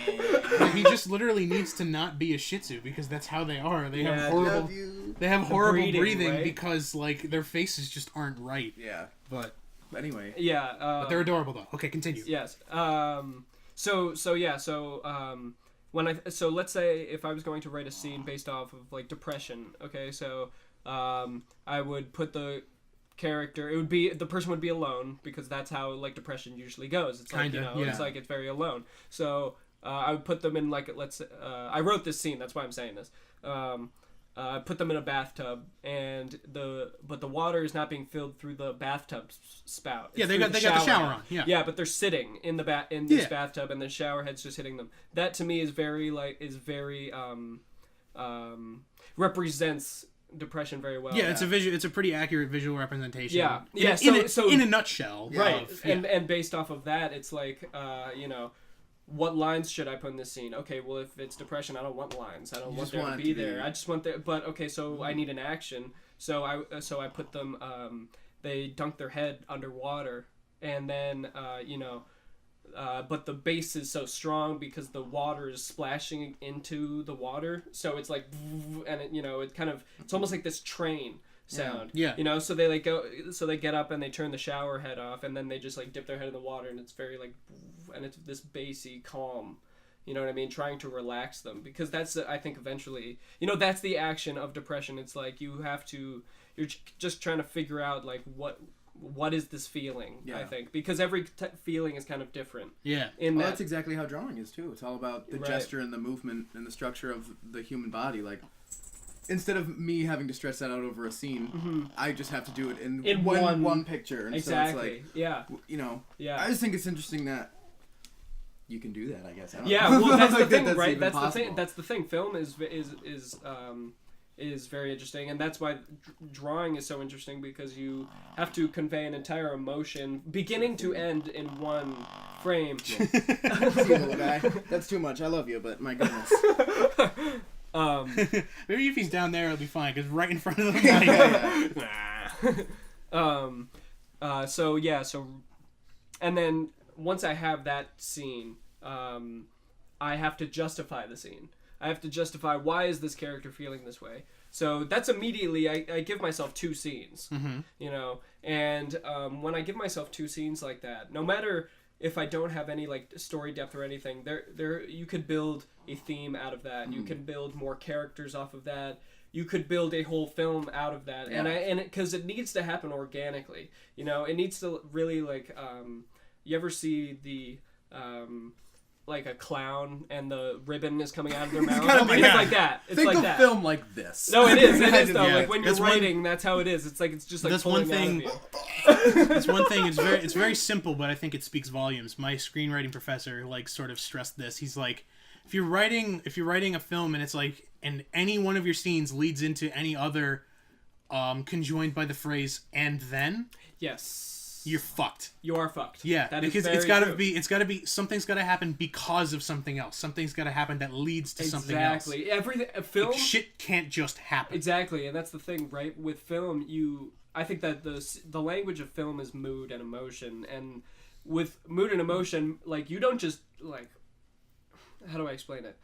A: he just literally needs to not be a Shih Tzu because that's how they are. They have horrible.
C: Love you.
A: They have horrible breathing
B: right?
A: because like their faces just aren't right.
C: Yeah.
A: But
C: Anyway.
B: Yeah.
A: but they're adorable though. Okay, continue.
B: Yes. So let's say if I was going to write a scene based off of like depression, okay, so I would put the character, the person would be alone because that's how like depression usually goes. It's like
A: Kinda, yeah.
B: it's like it's very alone. So I would put them in like I wrote this scene. That's why I'm saying this. Put them in a bathtub, and the water is not being filled through the bathtub spout.
A: Yeah, they got the shower on. Yeah,
B: but they're sitting in this bathtub, and the shower head's just hitting them. That to me is very represents depression very well.
A: Yeah, it's a pretty accurate visual representation.
B: Yeah,
A: in a nutshell,
B: right? And based off of that, it's like what lines should I put in this scene? Okay, well, if it's depression, I don't want lines. I don't want there to be there. I just want there. But okay, so I need an action. So I put them. They dunk their head underwater, and then but the base is so strong because the water is splashing into the water. So it's like, and it's almost like this train sound.
A: Yeah.
B: So they they get up and they turn the shower head off, and then they just like dip their head in the water, and it's very like, and it's this bassy calm, you know what I mean, trying to relax them, because that's I think eventually, that's the action of depression. It's like you're just trying to figure out like what is this feeling. I think because every feeling is kind of different.
C: That's exactly how drawing is too. It's all about the gesture and the movement and the structure of the human body. Like, instead of me having to stress that out over a scene, I just have to do it in one picture. And
B: exactly.
C: So it's like, I just think it's interesting that you can do that, I guess.
B: Well, that's the thing, right?
C: That's
B: the thing. That's the thing. Film is very interesting, and that's why drawing is so interesting, because you have to convey an entire emotion, beginning to end, in one frame.
C: See, little guy. That's too much. I love you, but my goodness.
A: Maybe if he's down there, it'll be fine, because right in front of
B: the So and then once I have that scene, I have to justify the scene. I have to justify, why is this character feeling this way? So that's immediately, I give myself 2 scenes, and when I give myself 2 scenes like that, no matter if I don't have any like story depth or anything, there you could build a theme out of that. You can build more characters off of that. You could build a whole film out of that, because it needs to happen organically. It needs to really like. You ever see the like a clown and the ribbon is coming out of their mouth? It's like that. It's
C: Think
B: like
C: of
B: that.
C: film like this.
B: No, it is. It is though. Like when you're writing, that's how it is. It's like it's just like
A: that's
B: pulling
A: one thing.
B: out of you.
A: That's one thing. It's very simple, but I think it speaks volumes. My screenwriting professor like sort of stressed this. He's like, if you're writing a film and it's like, and any one of your scenes leads into any other, conjoined by the phrase "and then,"
B: yes,
A: you're fucked.
B: You are fucked.
A: Yeah,
B: that
A: because
B: it's
A: gotta be something's gotta happen because of something else. Something's gotta happen that leads to something else.
B: Exactly. Everything. Film.
A: Like, shit can't just happen.
B: Exactly, and that's the thing, right? With film, I think that the language of film is mood and emotion, and with mood and emotion, like, you don't just like. How do I explain it?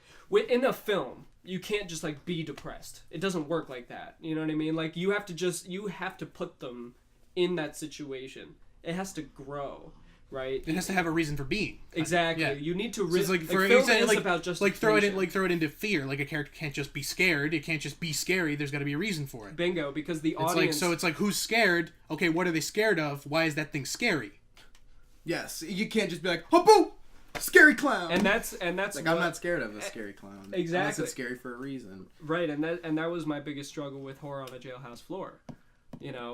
B: In a film, you can't just like be depressed. It doesn't work like that. You know what I mean? Like, you have to put them in that situation. It has to grow, right?
A: It has to have a reason for being.
B: Exactly.
A: Yeah.
B: You need to
A: so it's like, for
B: film
A: example,
B: is about just
A: throw it into fear. Like, a character can't just be scared. It can't just be scary. There's got to be a reason for it.
B: Bingo, because the audience.
A: It's like who's scared? Okay, what are they scared of? Why is that thing scary?
C: Yes, you can't just be like, oh, boo! Scary clown.
B: And that's
C: like, I'm not scared of a scary clown.
B: Exactly.
C: Unless it's scary for a reason.
B: Right, and that was my biggest struggle with Horror on a Jailhouse Floor.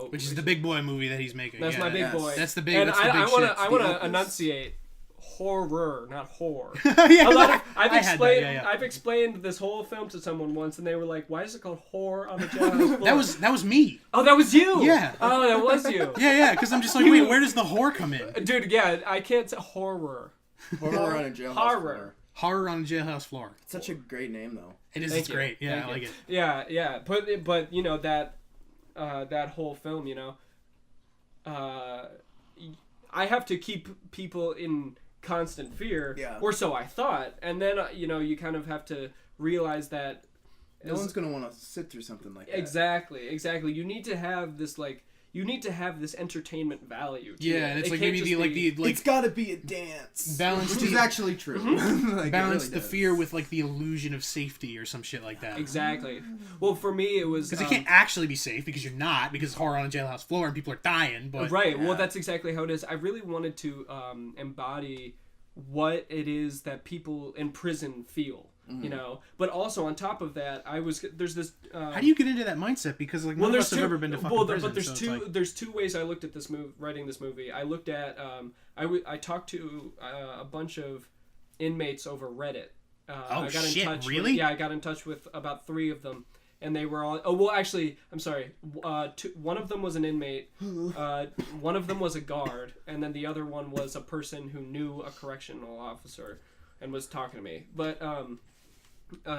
A: Which is the big boy movie that he's making.
B: That's my big boy.
A: That's the big.
B: And
A: that's the big
B: I want to enunciate horror, not whore.
A: Yeah,
B: I've explained this whole film to someone once, and they were like, "Why is it called Horror on the Jailhouse Floor?"
A: That was me.
B: Oh, that was you.
A: Yeah.
B: Oh, that was you.
A: Yeah. Because I'm just like, wait, where does the whore come in?
B: Dude, yeah, I can't say horror.
C: Horror on a jailhouse floor.
A: Horror on a jailhouse floor.
C: It's such a great name, though.
A: It is. It's great. Yeah, I like it.
B: Yeah. But that whole film, I have to keep people in constant fear, or so I thought, and then you kind of have to realize that
C: no one's gonna want to sit through something like that.
B: Exactly. You need to have this entertainment value to
A: it.
B: And
A: it's like maybe
C: it's gotta be a dance.
A: Balance,
C: which is actually true.
A: Like, balance the fear with like the illusion of safety or some shit like that.
B: Exactly. Well, for me it was
A: because it can't actually be safe because you're not, because it's horror on a jailhouse floor and people are dying. But
B: right. Well, that's exactly how it is. I really wanted to embody what it is that people in prison feel. You know, but also on top of that, there's this.
A: How do you get into that mindset? Because like none of us have ever been to fucking prison.
B: But there's two ways I looked at this writing this movie. I looked at I talked to a bunch of inmates over Reddit. I got in touch
A: really?
B: I got in touch with about 3 of them, and they were all. Oh well, actually, I'm sorry. One of them was an inmate. One of them was a guard, and then the other one was a person who knew a correctional officer, and was talking to me. But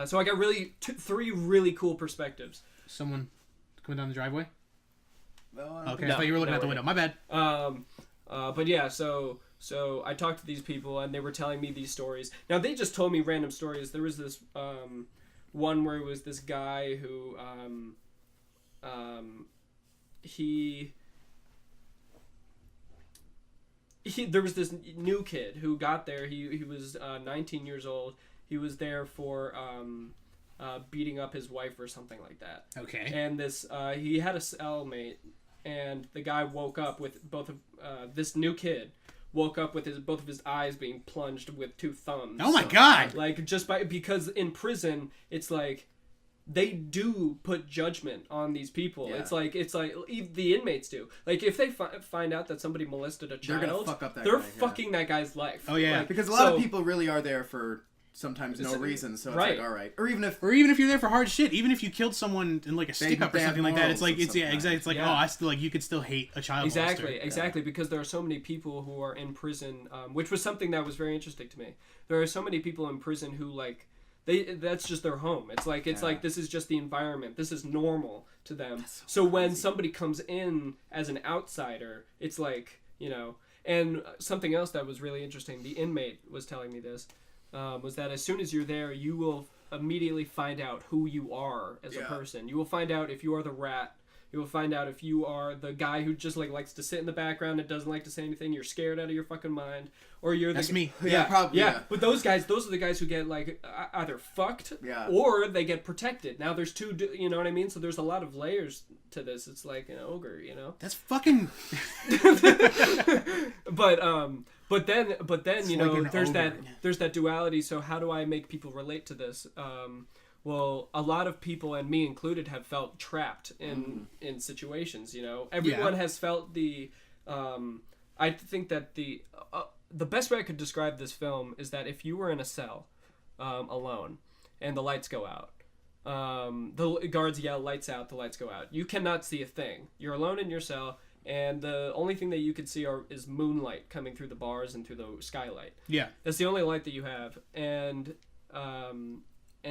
B: so I got 3 really cool perspectives.
A: Someone coming down the driveway? Okay,
B: no,
A: I thought you were looking out the
B: really.
A: window. My bad.
B: But yeah, so I talked to these people and they were telling me these stories. Now they just told me random stories. There was this one where it was this guy who there was this new kid who got there. He was 19 years old. He was there for beating up his wife or something like that.
A: Okay.
B: And this he had a cellmate, and the guy woke up with this new kid woke up with both of his eyes being plunged with 2 thumbs.
A: Oh my god!
B: Like because in prison it's like they do put judgment on these people. Yeah. It's like the inmates do. Like if they find out that somebody molested a child,
C: they're gonna fuck up that
B: they're
C: guy,
B: fucking that guy's life.
A: Oh yeah,
B: like,
C: because a lot of people really are there for sometimes no reason. So it's
B: right.
C: like all right, or even if
A: you're there for hard shit, even if you killed someone in like a stick up or something like that, it's like exactly. It's like I still you could still hate a child.
B: Exactly, because there are so many people who are in prison, which was something that was very interesting to me. There are so many people in prison who like. That's just their home. It's like this is just the environment. This is normal to them. So when somebody comes in as an outsider, it's like, you know. And something else that was really interesting, the inmate was telling me this, was that as soon as you're there, you will immediately find out who you are as a person. You will find out if you are the rat. You will find out if you are the guy who just like likes to sit in the background and doesn't like to say anything. You're scared out of your fucking mind, or you're
A: that's me.
B: Yeah,
C: probably. Yeah.
B: But those are the guys who get like either fucked or they get protected. Now there's 2, you know what I mean? So there's a lot of layers to this. It's like an ogre, you know.
A: That's fucking.
B: But then
A: it's
B: you know
A: like
B: there's that duality. So how do I make people relate to this? Well, a lot of people, and me included, have felt trapped in situations. You know, everyone has felt the. I think that the best way I could describe this film is that if you were in a cell, alone, and the lights go out, the guards yell, "Lights out!" The lights go out. You cannot see a thing. You're alone in your cell, and the only thing that you can see is moonlight coming through the bars and through the skylight. Yeah, that's the only light that you have, and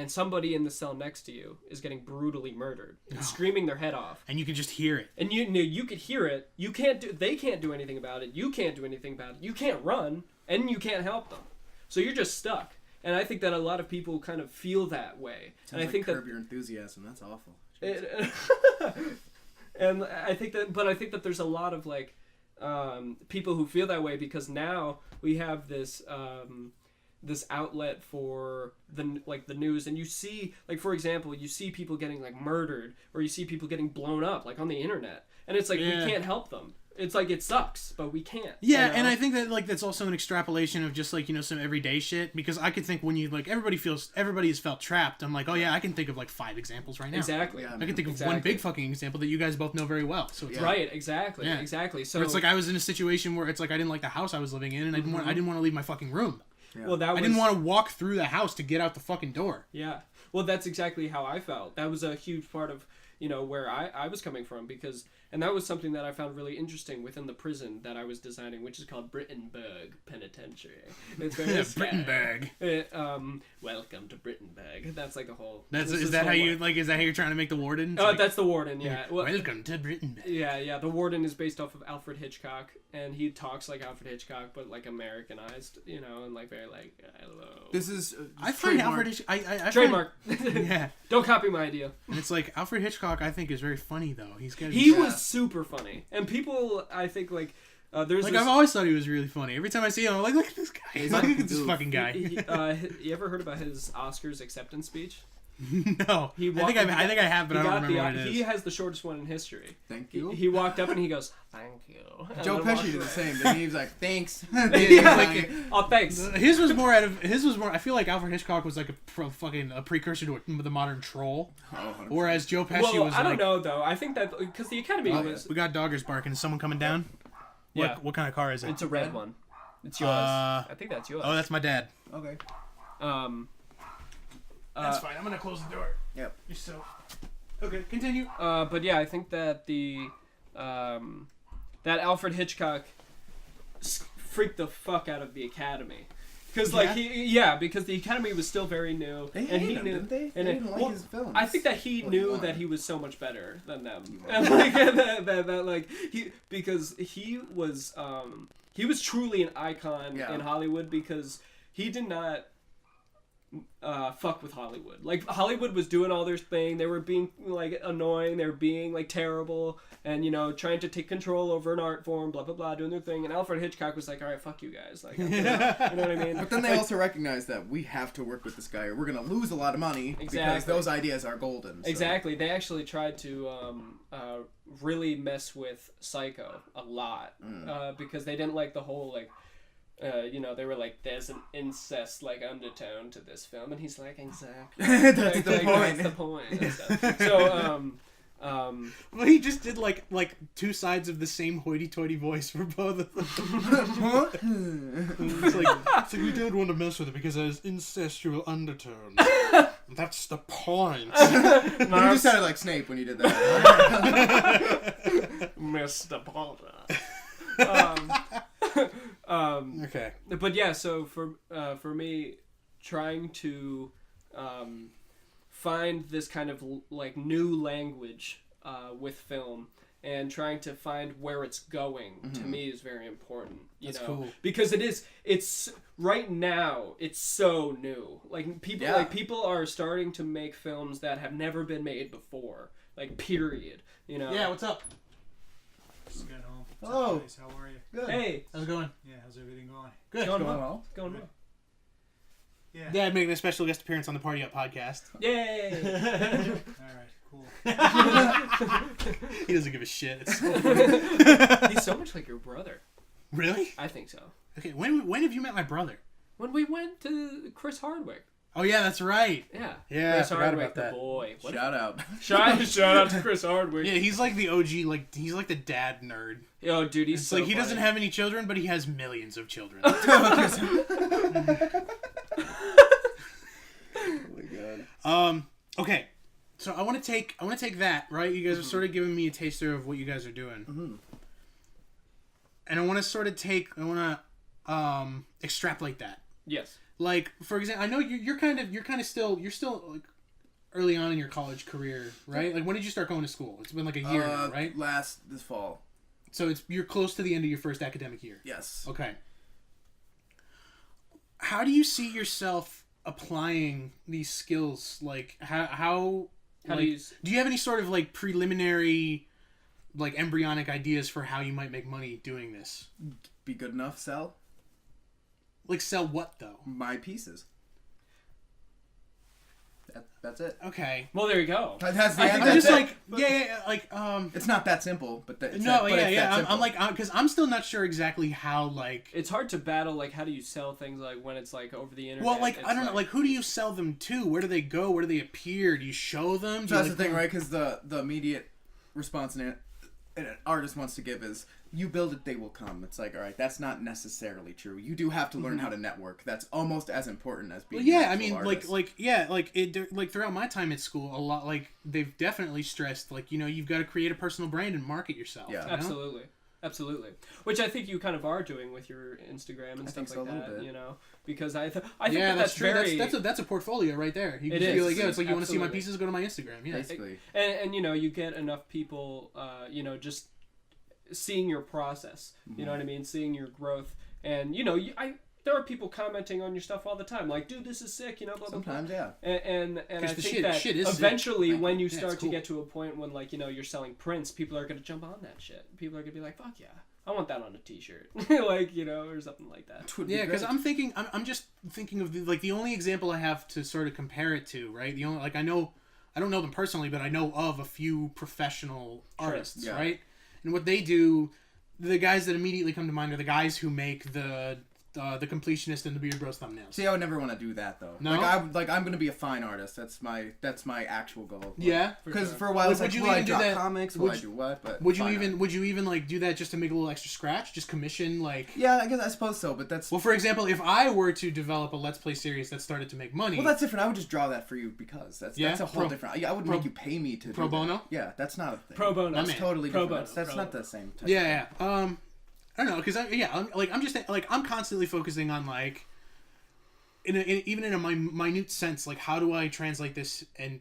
B: somebody in the cell next to you is getting brutally murdered and screaming their head off.
A: And you can just hear it.
B: And you could hear it. They can't do anything about it. You can't do anything about it. You can't run, and you can't help them. So you're just stuck. And I think that a lot of people kind of feel that way.
C: Sounds
B: and I
C: like
B: think
C: Curb Your Enthusiasm. That's awful.
B: And I think that there's a lot of like people who feel that way because now we have this outlet for the news, and you see, like, for example, you see people getting like murdered, or you see people getting blown up like on the internet, and it's like we can't help them. It's like it sucks, but we can't.
A: Yeah, you know? And I think that like that's also an extrapolation of just like, you know, some everyday shit, because I could think when you like everybody has felt trapped. I'm like, oh yeah, I can think of like 5 examples right now.
B: Exactly.
A: Yeah, I can think of one big fucking example that you guys both know very well. So it's
B: right, exactly. So
A: it's like I was in a situation where it's like I didn't like the house I was living in, and I didn't want to leave my fucking room.
B: Yeah. Well,
A: I didn't want to walk through the house to get out the fucking door.
B: Yeah. Well, that's exactly how I felt. That was a huge part of, you know, where I was coming from, and that was something that I found really interesting within the prison that I was designing, which is called Brittenberg Penitentiary. It's very
A: Brittenberg.
B: Welcome to Brittenberg. That's like a whole.
A: Is that how you're trying to make the warden?
B: Oh, that's the warden. Yeah.
A: Well, welcome to Brittenberg.
B: Yeah. The warden is based off of Alfred Hitchcock, and he talks like Alfred Hitchcock, but like Americanized, you know, and like very like hello.
C: This is
A: I find Alfred Hitchcock. I
B: trademark.
A: Yeah.
B: Don't copy my idea.
A: And it's like Alfred Hitchcock. I think is very funny though.
B: He was super funny, and people I think like there's
A: like I've always thought he was really funny. Every time I see him, I'm like, look at this guy. Look at this fucking guy.
B: You ever heard about his Oscars acceptance speech?
A: No, I think I have, but I don't remember what it is.
B: He has the shortest one in history.
C: Thank you.
B: He walked up and he goes, "Thank you."
C: Joe Pesci did the same. Then he was like, "Thanks."
B: Oh, thanks.
A: His was more. I feel like Alfred Hitchcock was like a precursor to the modern troll.
C: Oh,
A: Whereas Joe Pesci was.
B: I don't know though. I think that because the Academy was.
A: We got doggers barking. Is someone coming down?
B: Yeah.
A: What kind of car is it?
B: It's a red one. It's yours. I think that's yours.
A: Oh, that's my dad.
C: Okay.
A: That's fine. I'm gonna close the door.
C: Yep.
A: You're so. Okay, continue.
B: But yeah, I think that that Alfred Hitchcock freaked the fuck out of the Academy. Because because the Academy was still very new,
C: They
B: and
C: hated
B: he
C: him,
B: knew.
C: didn't they? They didn't like his films.
B: I think that he
C: Well,
B: knew
C: why?
B: that he was so much better than them,
C: You
B: and like because he was truly an icon in Hollywood because he did not fuck with Hollywood. Like Hollywood was doing all their thing. They were being like annoying. They were being like terrible, and trying to take control over an art form. Blah blah blah, doing their thing. And Alfred Hitchcock was like, "All right, fuck you guys." Like, you know what I mean?
C: But then they also recognized that we have to work with this guy, or we're gonna lose a lot of money because those ideas are golden. So.
B: Exactly. They actually tried to really mess with Psycho a lot because they didn't like the whole like. They were like, there's an incest like undertone to this film, and he's like, exactly.
C: That's the point.
B: That's the point. And stuff. So,
A: well, he just did like two sides of the same hoity-toity voice for both of them. It's like we did want to mess with it because there's incestual undertone. That's the point.
C: You just sounded like Snape when you did that.
B: Mr. Potter.
A: Okay.
B: But yeah, so for me, trying to find this kind of like new language with film and trying to find where it's going to me is very important.
A: That's cool.
B: Because it's right now it's so new. Like people are starting to make films that have never been made before. Like period.
A: Yeah. What's up?
D: Just got home.
C: Hello.
D: Guys, how are you?
C: Good.
B: Hey,
A: How's it going?
D: Yeah, how's everything going?
A: Good.
B: it's going
C: Going
B: well.
C: well.
B: It's going well.
D: Yeah.
A: Dad making a special guest appearance on the Party Up podcast.
B: Yay!
D: All right, cool.
A: He doesn't give a shit. It's so
B: He's so much like your brother.
A: Really?
B: I think so.
A: Okay. When have you met my brother?
B: When we went to Chris Hardwick.
A: Oh yeah, that's right.
B: Yeah.
A: Yeah,
B: Chris
A: I forgot
B: Hardwick,
A: about that.
B: the boy. What
C: Shout out.
B: shout out to Chris Hardwick.
A: Yeah, he's like the OG. Like he's like the dad nerd.
B: Yo, dude, he's
A: It's
B: so
A: like he
B: funny.
A: doesn't have any children, but he has millions of children.
C: Oh my god.
A: Okay, so I want to take that, right? You guys are sort of giving me a taster of what you guys are doing, and I want to extrapolate that.
B: Yes.
A: Like, for example, I know you're still like early on in your college career, right? Like, when did you start going to school? It's been like a year now, right?
C: This fall.
A: So you're close to the end of your first academic year.
C: Yes.
A: Okay. How do you see yourself applying these skills? Like, how
B: How
A: like,
B: do you...
A: do you have any sort of like preliminary, like embryonic ideas for how you might make money doing this?
C: Be good enough, sell
A: Like, sell what though?
C: my pieces. That's it.
A: Okay.
B: Well, there you go.
C: That's the
A: I'm
C: end.
A: just
C: That's it.
A: like, yeah, like,
C: It's not that simple, but it's
A: no,
C: that, but it's that
A: I'm
C: simple.
A: like, because I'm still not sure exactly how, like,
B: It's hard to battle, like, how do you sell things, like, when it's, like, over the internet?
A: well, like,
B: It's
A: I don't know, like, who do you sell them to? Where do they go? Where do they appear? Do you show them? Do
C: So that's
A: you,
C: the thing, right? Because the immediate response an artist wants to give is, you build it, they will come. It's like, all right, that's not necessarily true. You do have to learn how to network. That's almost as important as being.
A: Well, yeah,
C: an
A: I
C: actual
A: mean,
C: artist.
A: like throughout my time at school, a lot, like, they've definitely stressed, like, you know, you've got to create a personal brand and market yourself.
C: Yeah.
A: you know?
B: Absolutely. Which I think you kind of are doing with your Instagram and
C: think
B: stuff
C: so,
B: like
C: a little
B: that,
C: bit.
B: you know? Because I think
A: Yeah, that's true.
B: very...
A: That's a portfolio right there. You
B: It
A: can
B: is.
A: be like, yeah, it's like you want to see my
B: Absolutely.
A: pieces, go to my Instagram. Yeah.
C: basically.
B: And you know, you get enough people, you know, just seeing your process. You know what I mean? Seeing your growth. And, you know, there are people commenting on your stuff all the time. Like, dude, this is sick, you know, blah, blah, blah.
C: Sometimes, yeah.
B: And I
A: the
B: think
A: shit-
B: that
A: shit is sick.
B: eventually
A: Like,
B: when you
A: yeah, it's
B: start
A: cool.
B: to get to a point when, like, you know, you're selling prints, people are going to jump on that shit. People are going to be like, fuck yeah. I want that on a T-shirt, like, you know, or something like that.
C: Would be
A: Yeah, because
C: great.
A: I'm just thinking of the only example I have to sort of compare it to, right? The only I don't know them personally, but I know of a few professional artists,
C: Yeah.
A: right? And what they do, the guys that immediately come to mind are the guys who make the completionist and the Beard Bros thumbnails.
C: See, I would never want to do that though.
A: No?
C: I'm gonna be a fine artist. That's my actual goal.
A: Yeah.
C: Because
B: sure.
C: for a while, it's
A: Would
C: like,
A: you
C: will I
A: even do
C: draw
A: that-
C: comics?
A: would
C: Will I
A: you-
C: do what? But
A: Would you
C: fine
A: even
C: art.
A: would you even like do that just to make a little extra scratch? Just commission like.
C: Yeah, I suppose so. But that's
A: Well, for example, if I were to develop a Let's Play series that started to make money,
C: that's different. I would just draw that for you because that's
A: Yeah?
C: a whole
A: Pro-
C: different. I wouldn't
A: pro-
C: make you pay me to
A: pro
C: do that.
A: bono?
C: Yeah, that's not a thing.
B: Pro bono.
C: That's
A: man.
C: totally
B: Pro
C: different.
B: bono,
C: That's
B: pro
C: not
B: bono.
C: the same. Type
A: yeah. I don't know, because I'm constantly focusing on like, even in a minute sense, like how do I translate this and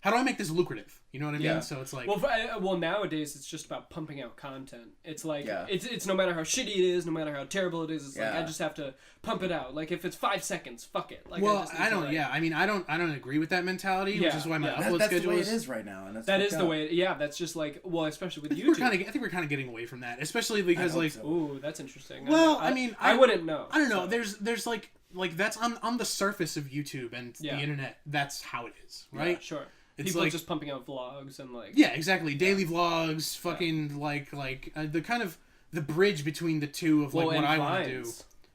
A: how do I make this lucrative? You know what I mean?
C: Yeah.
A: So it's like,
B: Well, nowadays it's just about pumping out content. It's like
C: Yeah.
B: it's no matter how shitty it is, no matter how terrible it is. It's like
C: Yeah.
B: I just have to pump it out. Like if it's 5 seconds, fuck it. Like
A: well,
B: just need
A: I
B: to,
A: don't.
B: like-
A: Yeah, I mean, I don't agree with that mentality, which
B: Yeah,
A: is why my
B: yeah.
A: upload
C: That's the
A: schedule
C: way it is right now, and that's
B: That
C: fucked
B: is the
C: up.
B: way. Yeah, that's just like especially with
A: I think we're
B: YouTube.
A: kind of getting away from that, especially because
C: hope
A: like,
C: so.
B: Ooh, that's interesting.
A: Well,
B: I
A: I
B: wouldn't know.
A: I don't know.
B: so.
A: There's like that's on the surface of YouTube and
B: Yeah.
A: the internet. That's how it is, right?
B: Yeah, sure.
A: It's
B: People
A: like
B: just pumping out vlogs and like
A: yeah, exactly. Daily vlogs, fucking like the kind of the bridge between the two of like
B: well,
A: what
B: and
A: I want to do.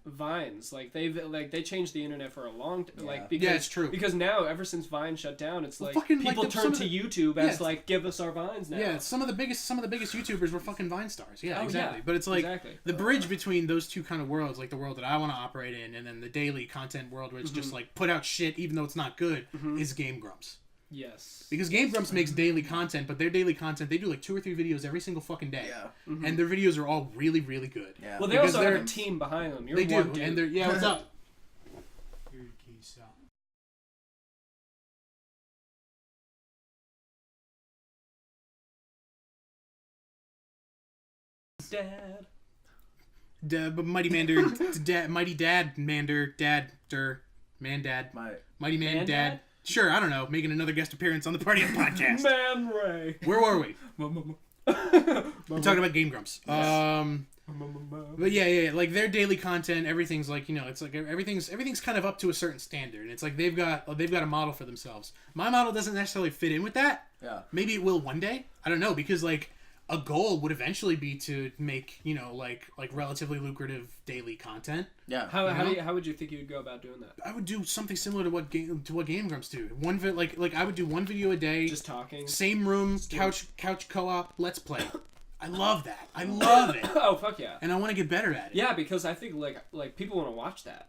B: Vines, like they changed the internet for a long
C: Yeah.
B: like because
A: Yeah, it's true.
B: because now ever since Vine shut down, it's like
A: fucking, like,
B: people
A: some
B: turn
A: of
B: to
A: the-
B: YouTube
A: Yeah,
B: as
A: it's-
B: like give us our Vines now.
A: Yeah, some of the biggest YouTubers were fucking Vine stars. Yeah,
B: Oh,
A: exactly.
B: yeah,
A: But it's like
B: exactly.
A: the bridge between those two kind of worlds, like the world that I want to operate in, and then the daily content world where it's just like put out shit even though it's not good, is Game Grumps.
B: Yes.
A: Because Game Grumps makes daily content, but their daily content they do like 2 or 3 videos every single fucking day,
C: Yeah.
A: and their videos are all really really good.
C: Yeah.
B: Well, they
A: because
B: also have
A: they're-
B: a team behind them. You're
A: They do,
B: one dude.
A: and they're yeah. What's up?
D: Here you key stop.
B: Dad.
A: Mighty Mander, Mighty Dad Mander, Man Dad, Mighty Man
B: Man
A: Dad.
B: Dad?
A: Sure, I don't know, making another guest appearance on the Party Up podcast.
B: Man Ray.
A: Where were we? We're talking about Game Grumps. But yeah, like their daily content, everything's like it's like everything's kind of up to a certain standard, and it's like they've got a model for themselves. My model doesn't necessarily fit in with that.
C: Yeah.
A: Maybe it will one day. I don't know, because like a goal would eventually be to make like relatively lucrative daily content.
C: Yeah.
B: How would you think you'd go about doing that?
A: I would do something similar to what Game Grumps do. Like I would do one video a day.
B: Just talking.
A: Same room, couch co-op, let's play. I love that. I love it.
B: Oh fuck yeah.
A: And I want to get better at it.
B: Yeah, because I think like people want to watch that,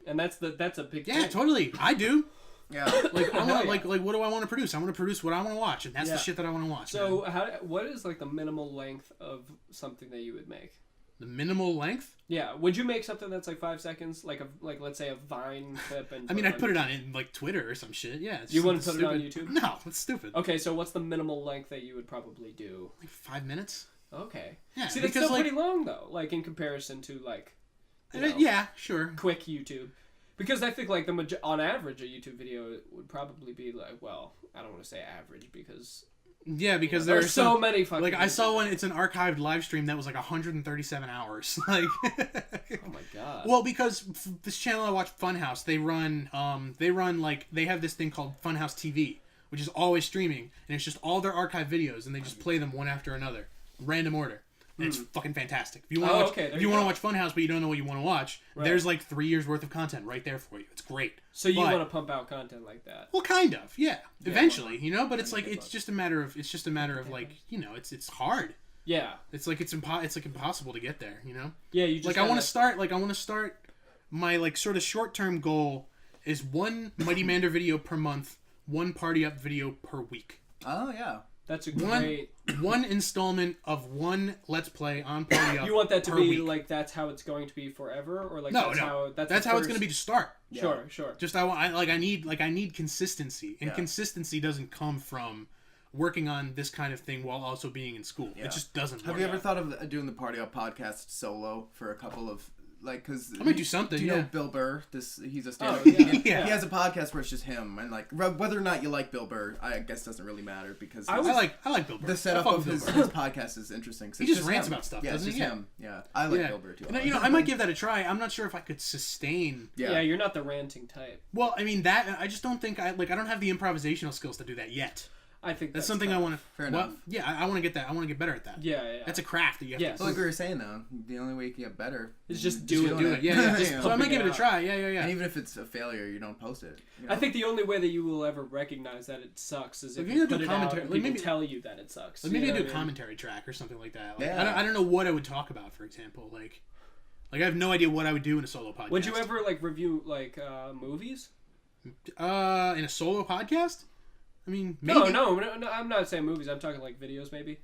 B: and that's a big
A: Yeah,
B: thing.
A: totally. I do.
C: Yeah.
A: Like I
B: Hell
A: want
B: yeah.
A: like what do I want to produce? I want to produce what I want to watch, and that's the
B: Yeah.
A: shit that I want to watch.
B: So
A: man.
B: what is like the minimal length of something that you would make?
A: The minimal length.
B: Yeah, would you make something that's like 5 seconds, like let's say a Vine clip? And
A: I mean, I'd put it on in like Twitter or some shit. Yeah. It's
B: You
A: just
B: wouldn't put
A: stupid.
B: it on YouTube?
A: No, it's stupid.
B: Okay, so what's the minimal length that you would probably do?
A: Like 5 minutes.
B: Okay.
A: Yeah,
B: See, that's
A: because,
B: still
A: like-
B: pretty long though, like in comparison to like you know,
A: Yeah, sure.
B: quick YouTube. Because I think like on average a YouTube video would probably be like, well, I don't want to say average because
A: Yeah, because
B: there
A: there
B: are
A: are
B: so
A: some,
B: many fucking.
A: like I saw
B: videos.
A: one. It's an archived live stream that was like 137 hours. Like.
B: Oh my god.
A: Well, because this channel I watch, Funhouse, they run like they have this thing called Funhouse TV, which is always streaming, and it's just all their archive videos, and they just play them one after another, random order. And it's fucking fantastic. If you want to watch,
B: okay, there
A: if
B: you
A: you want
B: go.
A: to watch Funhouse, but you don't know what you want to watch,
B: Right.
A: there's like 3 years worth of content right there for you. It's great.
B: So you
A: But-
B: want to pump out content like that?
A: Well, kind of, yeah. Eventually, but it's like
B: good
A: it's
B: luck.
A: just a matter of like it's hard.
B: Yeah.
A: It's like it's like impossible to get there.
B: Yeah. You just
A: Like I want to start my like sort of short-term goal is one Mighty Mander video per month, one Party Up video per week.
C: Oh yeah.
B: That's a
A: One
B: great.
A: one installment of one Let's Play on Party Up.
B: You want that to
A: per
B: be
A: week.
B: like that's how it's going to be forever, or like
A: No,
B: that's
A: no.
B: how
A: That's
B: the
A: how it's
B: first-
A: going to be to start.
B: Sure, sure.
A: Just I need consistency, and
C: Yeah.
A: consistency doesn't come from working on this kind of thing while also being in school.
C: Yeah.
A: It just doesn't.
C: Have
A: work.
C: you ever thought of doing the Party Up podcast solo for a couple of like, because
A: I might do something.
C: Do you know
A: Yeah.
C: Bill Burr? He's a stand-up
B: yeah.
C: comedian.
A: Yeah.
C: He has a podcast where it's just him, and like whether or not you like Bill Burr, I guess doesn't really matter because
A: I like Bill Burr.
C: the setup
A: I fuck
C: of
A: with
C: his
A: Bill Burr.
C: podcast is interesting. 'Cause
A: He
C: it's
A: just rants
C: him.
A: about stuff,
C: Yeah,
A: doesn't
C: it's
A: he?
C: just him. Yeah, I like Bill Burr too.
A: And, I might give that a try. I'm not sure if I could sustain.
B: Yeah, you're not the ranting type.
A: Well, I mean that I just don't think I don't have the improvisational skills to do that yet.
B: I think
A: That's something I want to.
C: Fair
A: Well,
C: enough.
A: yeah, I want to get that. I want to get better at that.
B: Yeah.
A: That's a craft that you have
B: Yes.
A: to.
C: Like we were saying though, the only way you can get better
B: Is just
C: doing
B: do
A: Do it. Yeah.
C: Yeah.
A: So I might give it a
B: out.
A: try. Yeah.
C: And even if it's a failure, you don't post it. You know?
B: I think the only way that you will ever recognize that it sucks is if
A: Like,
B: you
A: maybe
B: put
A: do
B: it
A: commentary-
B: out and
A: like,
B: people
A: maybe-
B: tell you that it sucks.
A: Like maybe
B: you
A: I
B: know
A: do a
B: what I mean?
A: commentary track or something like that. Like,
C: Yeah.
A: I don't know what I would talk about, for example. Like I have no idea what I would do in a solo podcast.
B: Would you ever like review like movies?
A: in a solo podcast? I mean, maybe.
B: No, I'm not saying movies. I'm talking like videos, maybe.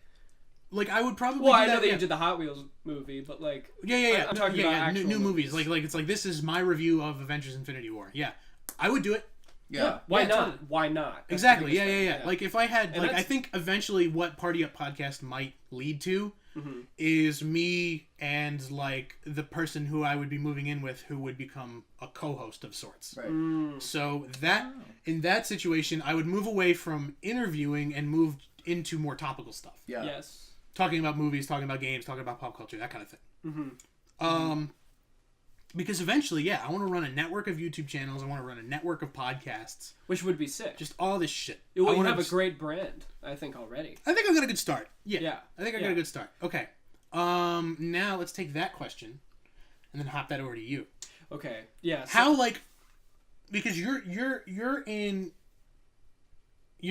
A: Like I would probably.
B: Well,
A: do
B: I know that
A: yeah.
B: you did the Hot Wheels movie, but like,
A: Yeah.
B: I'm talking about actual
A: new movies.
B: movies.
A: Like it's like this is my review of Avengers: Infinity War. Yeah, I would do it.
C: yeah.
B: Why
A: Yeah,
B: not?
A: totally.
B: Why not? That's the
A: Exactly.
B: biggest
A: Yeah.
B: thing,
A: Like if I had,
B: And
A: like, I
B: that's-
A: think eventually what Party Up podcast might lead to
B: Mm-hmm.
A: is me and like the person who I would be moving in with, who would become a co-host of sorts.
C: Right.
B: Mm.
A: So that in that situation, I would move away from interviewing and move into more topical stuff,
C: Yeah.
B: Yes.
A: talking about movies, talking about games, talking about pop culture, that kind of thing.
B: Mm-hmm.
A: Because eventually, yeah, I want to run a network of YouTube channels. I want to run a network of podcasts.
B: Which would be sick.
A: Just all this shit.
B: Well,
A: I
B: you
A: wanna
B: have a
A: just-
B: great brand, I think, already.
A: I think I got a good start. Yeah.
B: Yeah.
A: I think I got
B: Yeah.
A: a good start. Okay. Now let's take that question and then hop that over to you.
B: Okay. Yeah. so-
A: How, like, because you're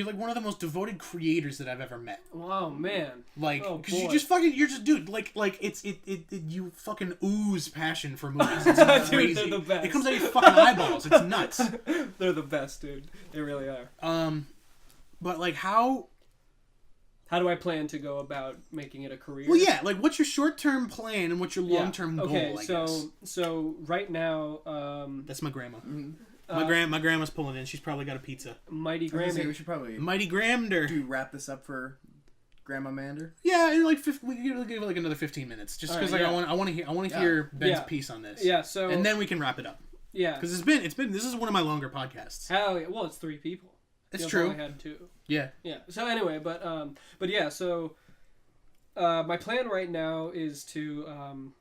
A: like one of the most devoted creators that I've ever met.
B: Wow, man.
A: Like,
B: Oh,
A: because you
B: boy.
A: just fucking, you're just, dude, like you fucking ooze passion for movies. It's
B: Dude,
A: crazy.
B: they're the best.
A: It comes out of your fucking eyeballs. It's nuts.
B: They're the best, dude. They really are.
A: But like, how?
B: How do I plan to go about making it a career?
A: Well, yeah. Like, what's your short-term plan and what's your
B: Yeah.
A: long-term goal?
B: Okay,
A: I guess.
B: so right now,
A: That's my grandma.
C: Mm-hmm.
A: My grandma's pulling in. She's probably got a pizza.
B: Mighty
C: I was gonna say, we
B: Grammy.
C: should probably
A: Mighty Gramder.
C: wrap this up for Grandma Mander.
A: Yeah, in like we can give it like another 15 minutes, just because
B: Alright,
A: like
B: yeah.
A: I want to
C: Yeah.
A: hear Ben's
B: Yeah.
A: piece on this.
B: Yeah. So.
A: And then we can wrap it up
B: Yeah.
A: because it's been this is one of my longer podcasts.
B: Hell yeah. Well, it's 3 people.
A: It's
B: You've
A: true.
B: only had 2.
A: Yeah.
B: Yeah. So anyway, but yeah. So my plan right now is to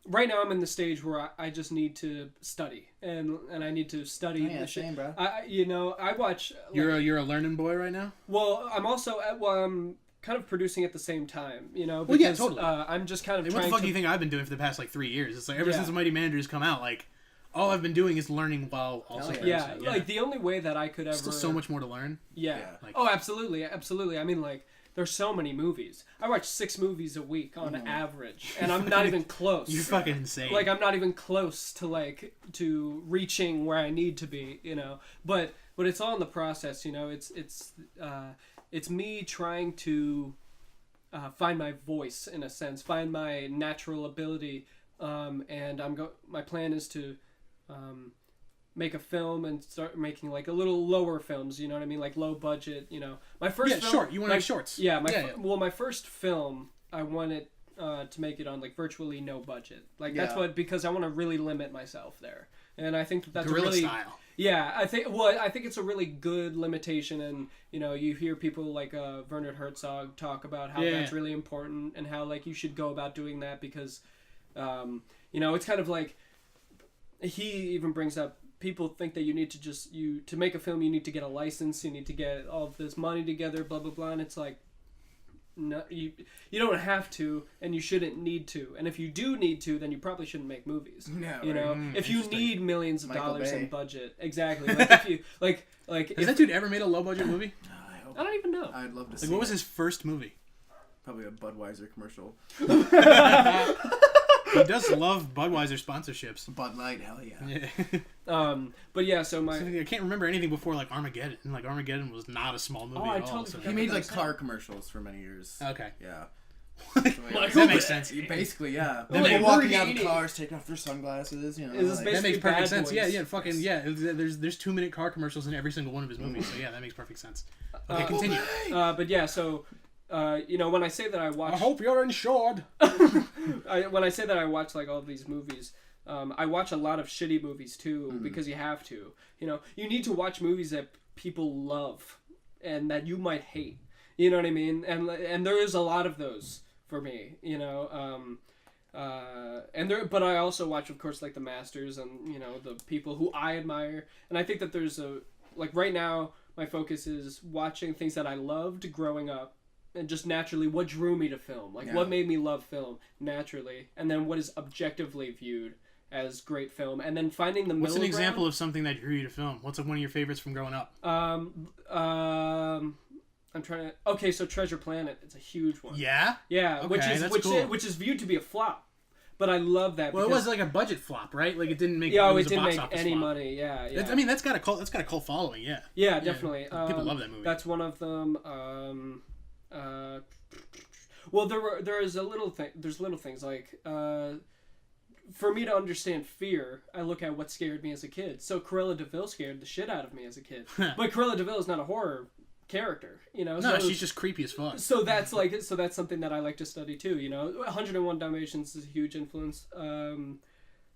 B: right now I'm in the stage where I just need to study and I need to study
C: Oh, yeah,
B: the shit.
C: same, bro.
B: I watch. Like,
A: You're a learning boy right now.
B: well, I'm also I'm kind of producing at the same time. You know.
A: Well, yeah,
B: because,
A: totally.
B: I'm just kind of
A: Hey, what
B: trying
A: the fuck
B: to.
A: do you think I've been doing for the past like 3 years? It's like ever
B: Yeah.
A: since Mighty Mander's come out, like all I've been doing is learning while also
C: Hell
B: Yeah,
A: producing.
B: like the only way that I could ever.
A: still so much more to learn.
B: Yeah.
C: Yeah.
A: Like-
B: Oh, absolutely, absolutely. I mean, like, there's so many movies. I watch 6 movies a week on average, and I'm not even close.
A: You're fucking insane.
B: Like, I'm not even close to reaching where I need to be, you know. But it's all in the process, you know. It's me trying to find my voice in a sense, find my natural ability, and my plan is to make a film and start making like a little lower films, you know what I mean, like low budget, you know. My first film,
A: short. You want to make shorts?
B: Yeah,
A: Yeah.
B: well, my first film, I wanted to make it on like virtually no budget. Like that's
C: Yeah.
B: what, because I want to really limit myself there, and I think that's
A: Guerrilla
B: a really
A: style.
B: yeah. I think it's a really good limitation, and you know, you hear people like Werner Herzog talk about how
A: Yeah.
B: that's really important and how like you should go about doing that because, you know, it's kind of like he even brings up. People think that you need to to make a film, you need to get a license, you need to get all of this money together, blah blah blah, and it's like, no, you don't have to, and you shouldn't need to, and if you do need to, then you probably shouldn't make movies.
C: No,
B: You know, if you
C: interesting.
B: need millions of
C: Michael
B: dollars
C: Bay.
B: in budget, exactly. Like if you like
A: Has
B: if,
A: that dude ever made a low budget movie?
B: I don't even know.
C: I'd love to see.
A: Like, what was
C: it.
A: his first movie?
C: Probably a Budweiser commercial.
A: He does love Budweiser sponsorships.
C: Bud Light, hell yeah.
A: Yeah.
B: But yeah, so my
A: I can't remember anything before like Armageddon. Like Armageddon was not a small movie
B: Oh, I
A: at all.
B: totally
A: So
B: forgot
C: He made
B: about
C: like
B: that.
C: car commercials for many years.
A: okay.
C: Yeah.
A: That makes sense.
C: Basically, yeah.
A: That
C: People
A: makes-
C: walking out of
B: Lamborghini.
C: cars, taking off their sunglasses, you know.
B: Is this
C: like-
A: That makes
B: Basically
A: perfect
B: Bad
A: sense. Yeah,
B: Boys.
A: yeah, fucking yeah. There's 2-minute car commercials in every single one of his movies. So yeah, that makes perfect sense. Okay, continue.
B: but yeah, so you know, when I say that I watch
A: I hope you're insured.
B: when I say that I watch like all these movies, I watch a lot of shitty movies too because you have to. You know, you need to watch movies that people love and that you might hate. You know what I mean? And there is a lot of those for me. You know, but I also watch, of course, like the masters and you know the people who I admire. And I think that there's like right now my focus is watching things that I loved growing up. And just naturally, what drew me to film? Like, what made me love film naturally? And then what is objectively viewed as great film? And then finding the middle ground.
A: What's an example of something that drew you to film? What's one of your favorites from growing up?
B: I'm trying to... Okay, so Treasure Planet. It's a huge one.
A: Yeah?
B: Yeah,
A: Okay,
B: which is viewed to be a flop. But I love that.
A: Well, it was like a budget flop, right? Like, it didn't make...
B: Yeah,
A: it
B: didn't
A: box
B: make
A: office
B: any
A: flop.
B: money. Yeah.
A: I mean, that's got a cult following, yeah.
B: Yeah, definitely.
A: People love that movie.
B: That's one of them. Well, there's little things like for me to understand fear, I look at what scared me as a kid. So Cruella de Vil scared the shit out of me as a kid, but Cruella de Vil is not a horror character, you know.
A: No,
B: so,
A: she's just creepy as fuck.
B: So that's something that I like to study too. You know, 101 Dalmatians is a huge influence.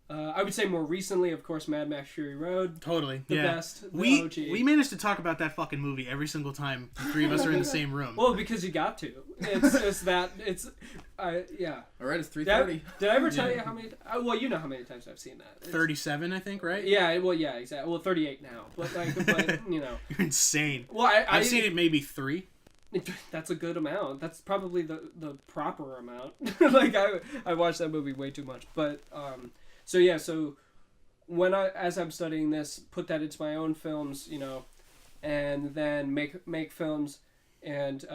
B: I would say more recently, of course, Mad Max Fury Road.
A: Totally,
B: the
A: yeah.
B: best. The
A: we
B: OG.
A: we managed to talk about that fucking movie every single time the three of us are in the same room.
B: Well, because you got to. Yeah.
C: All right, it's 3:30.
B: Did I ever tell you how many? Well, you know how many times I've seen that.
A: 37, I think, right?
B: Yeah. Well, yeah, exactly. Well, 38 now, but you know.
A: You're insane.
B: Well,
A: I've seen it maybe 3.
B: That's a good amount. That's probably the proper amount. Like I watched that movie way too much, but so when as I'm studying this, put that into my own films, you know, and then make films and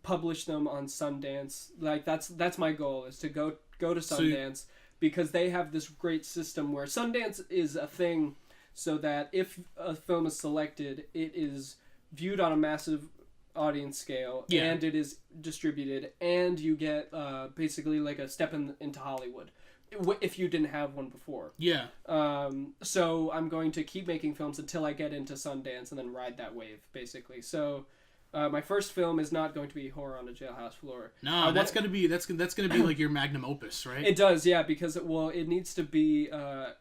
B: publish them on Sundance. Like that's my goal, is to go to Sundance, because they have this great system where Sundance is a thing, so that if a film is selected, it is viewed on a massive audience scale, and it is distributed, and you get basically like a step into Hollywood if you didn't have one before.
A: Yeah.
B: So I'm going to keep making films until I get into Sundance and then ride that wave, basically. So my first film is not going to be Horror on a Jailhouse Floor.
A: No, that's gonna be like your magnum opus, right?
B: It does, yeah, because it needs to be.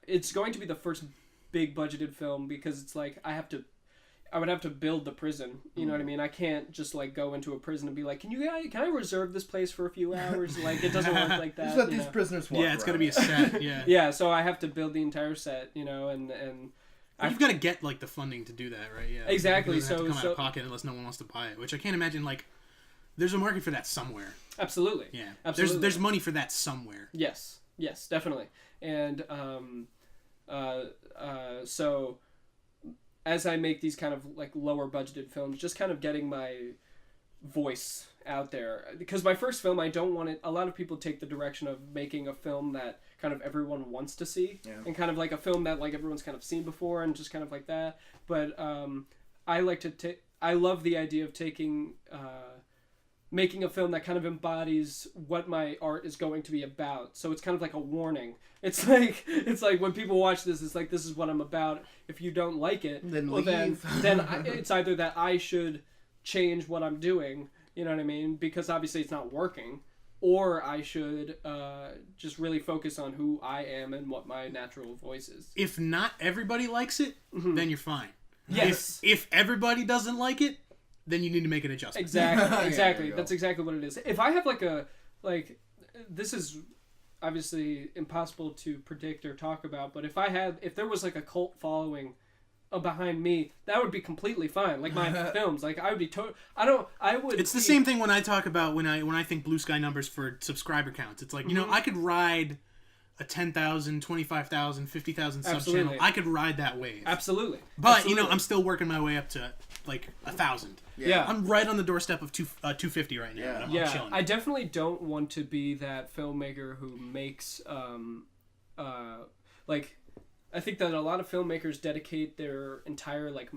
B: It's going to be the first big budgeted film, because it's like I would have to build the prison. You know what I mean? I can't just like go into a prison and be like, can I reserve this place for a few hours? Like, it doesn't work like that.
C: Just let these prisoners walk.
A: Yeah, it's gonna be a set. Yeah.
B: Yeah, so I have to build the entire set, you know, and
A: you've got to get like the funding to do that, right? Yeah.
B: Exactly.
A: It doesn't have to come out of pocket unless no one wants to buy it, which I can't imagine. Like, there's a market for that somewhere.
B: Absolutely.
A: Yeah.
B: Absolutely.
A: There's money for that somewhere.
B: Yes, definitely. And so as I make these kind of like lower budgeted films, just kind of getting my voice out there, because my first film, I don't want it. A lot of people take the direction of making a film that kind of everyone wants to see, and kind of like a film that like everyone's kind of seen before, and just kind of like that. But I like to I love the idea of making a film that kind of embodies what my art is going to be about. So it's kind of like a warning. It's like when people watch this, it's like, this is what I'm about. If you don't like it, then it's either that I should change what I'm doing, you know what I mean? Because obviously it's not working, or I should just really focus on who I am and what my natural voice is.
A: If not everybody likes it, then you're fine.
B: Yes.
A: If everybody doesn't like it, then you need to make an adjustment.
B: Exactly. That's exactly what it is. If I have this is obviously impossible to predict or talk about, but if there was like a cult following behind me, that would be completely fine. Like my films, like I would be
A: It's the same thing when I talk about when I think Blue Sky numbers for subscriber counts. It's like, you know, I could ride a 10,000, 25,000, 50,000 sub channel. I could ride that wave.
B: Absolutely.
A: But you know, I'm still working my way up to like 1,000.
B: Yeah.
A: I'm right on the doorstep of 250 right now.
B: Yeah.
A: I'm chilling.
B: I definitely don't want to be that filmmaker who makes I think that a lot of filmmakers dedicate their entire like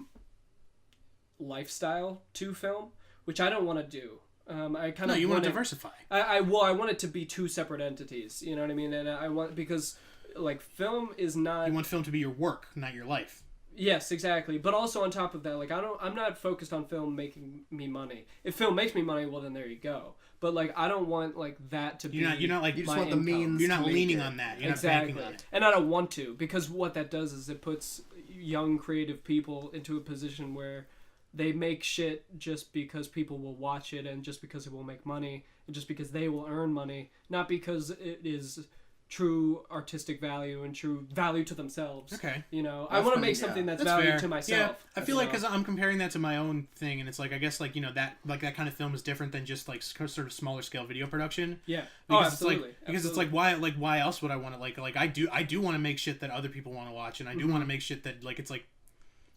B: lifestyle to film, which I don't want to do. You want to diversify. I want it to be two separate entities. You know what I mean? And I want, because like film is not.
A: You want film to be your work, not your life.
B: Yes, exactly. But also on top of that, like I'm not focused on film making me money. If film makes me money, well then there you go. But like I don't want like that to be.
A: You're not like
C: You just
B: my
C: want the
B: income.
C: means.
A: You're not
C: to make
A: leaning
C: it.
A: on that. You're
B: Exactly.
A: not banking on it.
B: And I don't want to, because what that does is it puts young creative people into a position where they make shit just because people will watch it and just because it will make money and just because they will earn money, not because it is true artistic value and true value to themselves.
A: Okay.
B: You know, I
C: That's
B: want to
C: funny,
B: make something
C: yeah.
B: that's
A: That's
B: value
A: fair.
B: to myself.
A: Yeah, I feel like because I'm comparing that to my own thing, and it's like I guess like that kind of film is different than just like sort of smaller scale video production.
B: Yeah.
A: Because
B: Absolutely.
A: Because it's like why else would I want to like I do want to make shit that other people want to watch, and I do want to make shit that like it's like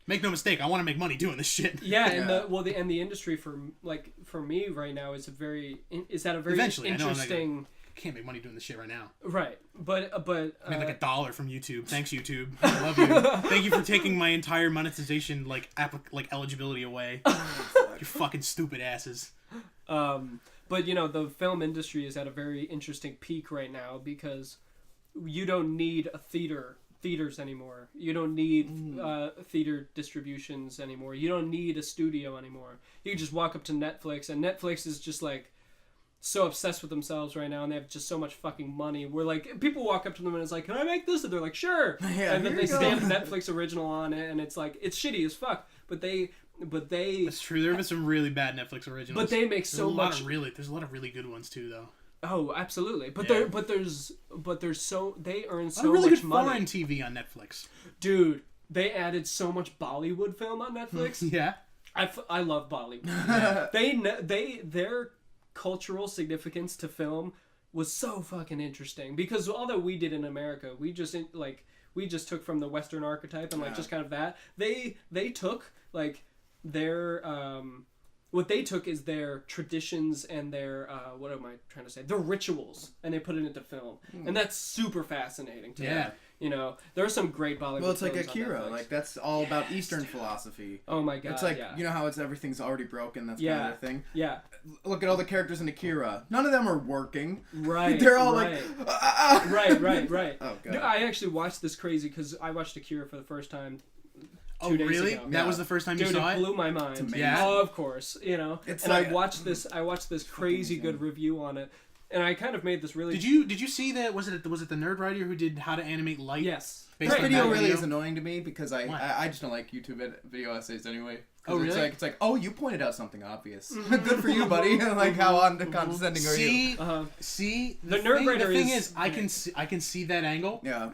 A: make no mistake, I want to make money doing this shit.
B: Yeah, and
C: Yeah.
B: the industry for me right now is at a very
A: Eventually, I know I'm
B: interesting.
A: I can't make money doing this shit right now.
B: Right, but
A: I made like $1 from YouTube. Thanks, YouTube. I love you. Thank you for taking my entire monetization like eligibility away. You fucking stupid asses.
B: But you know, the film industry is at a very interesting peak right now because you don't need theaters anymore. You don't need theater distributions anymore. You don't need a studio anymore. You can just walk up to Netflix, and Netflix is just like so obsessed with themselves right now, and they have just so much fucking money. We're like, people walk up to them and it's like, can I make this? And they're like, sure.
C: Yeah,
B: And then
C: here
B: they
C: you go.
B: stamp Netflix original on it, and it's like, it's shitty as fuck. But they
A: That's true. There have been some really bad Netflix originals.
B: but they make so much.
A: There's a lot of really good ones too, though.
B: Oh, absolutely. But
A: Yeah.
B: there's so they earn
A: A lot
B: so
A: of really
B: much
A: good
B: money.
A: foreign TV on Netflix.
B: Dude, they added so much Bollywood film on Netflix.
A: Yeah.
B: I love Bollywood. Their cultural significance to film was so fucking interesting because all that we did in America, we just took from the Western archetype and like just kind of that. They took like their what they took is their traditions and their what am I trying to say? Their rituals, and they put it into film, and that's super fascinating to me.
A: Yeah.
B: You know, there are some great Bollywood.
C: Well, it's like
B: films on
C: Akira.
B: Netflix.
C: Like that's all about Eastern philosophy.
B: Oh my god!
C: It's like
B: yeah.
C: you know how everything's already broken. That's
B: Yeah.
C: kind of their thing.
B: Yeah.
C: Look at all the characters in Akira. None of them are working.
B: Right.
C: They're all
B: right.
C: like
B: Right.
C: Oh god.
B: No, I actually watched this crazy because I watched Akira for the first time 2 days
A: really?
B: ago.
A: That was the first time
B: Dude,
A: you saw
B: it
A: it?
B: blew my mind.
C: It's amazing.
A: Yeah.
B: Oh, of course, you know.
C: It's
B: and
C: like-
B: I watched this crazy
C: insane.
B: good review on it, and I kind of made this really.
A: Did you see that? Was it the Nerd Writer who did How to Animate Light?
B: Yes.
A: Based
C: This
A: on
C: video
A: that
C: really
A: video?
C: is annoying to me because
A: Why?
C: I just don't like YouTube video essays anyway. 'Cause
A: Oh, really?
C: It's like oh you pointed out something obvious. Good for you, buddy. Like how condescending are you?
A: See,
B: The Nerd Writer
A: the thing
B: is-
A: is, I can see that angle.
C: Yeah.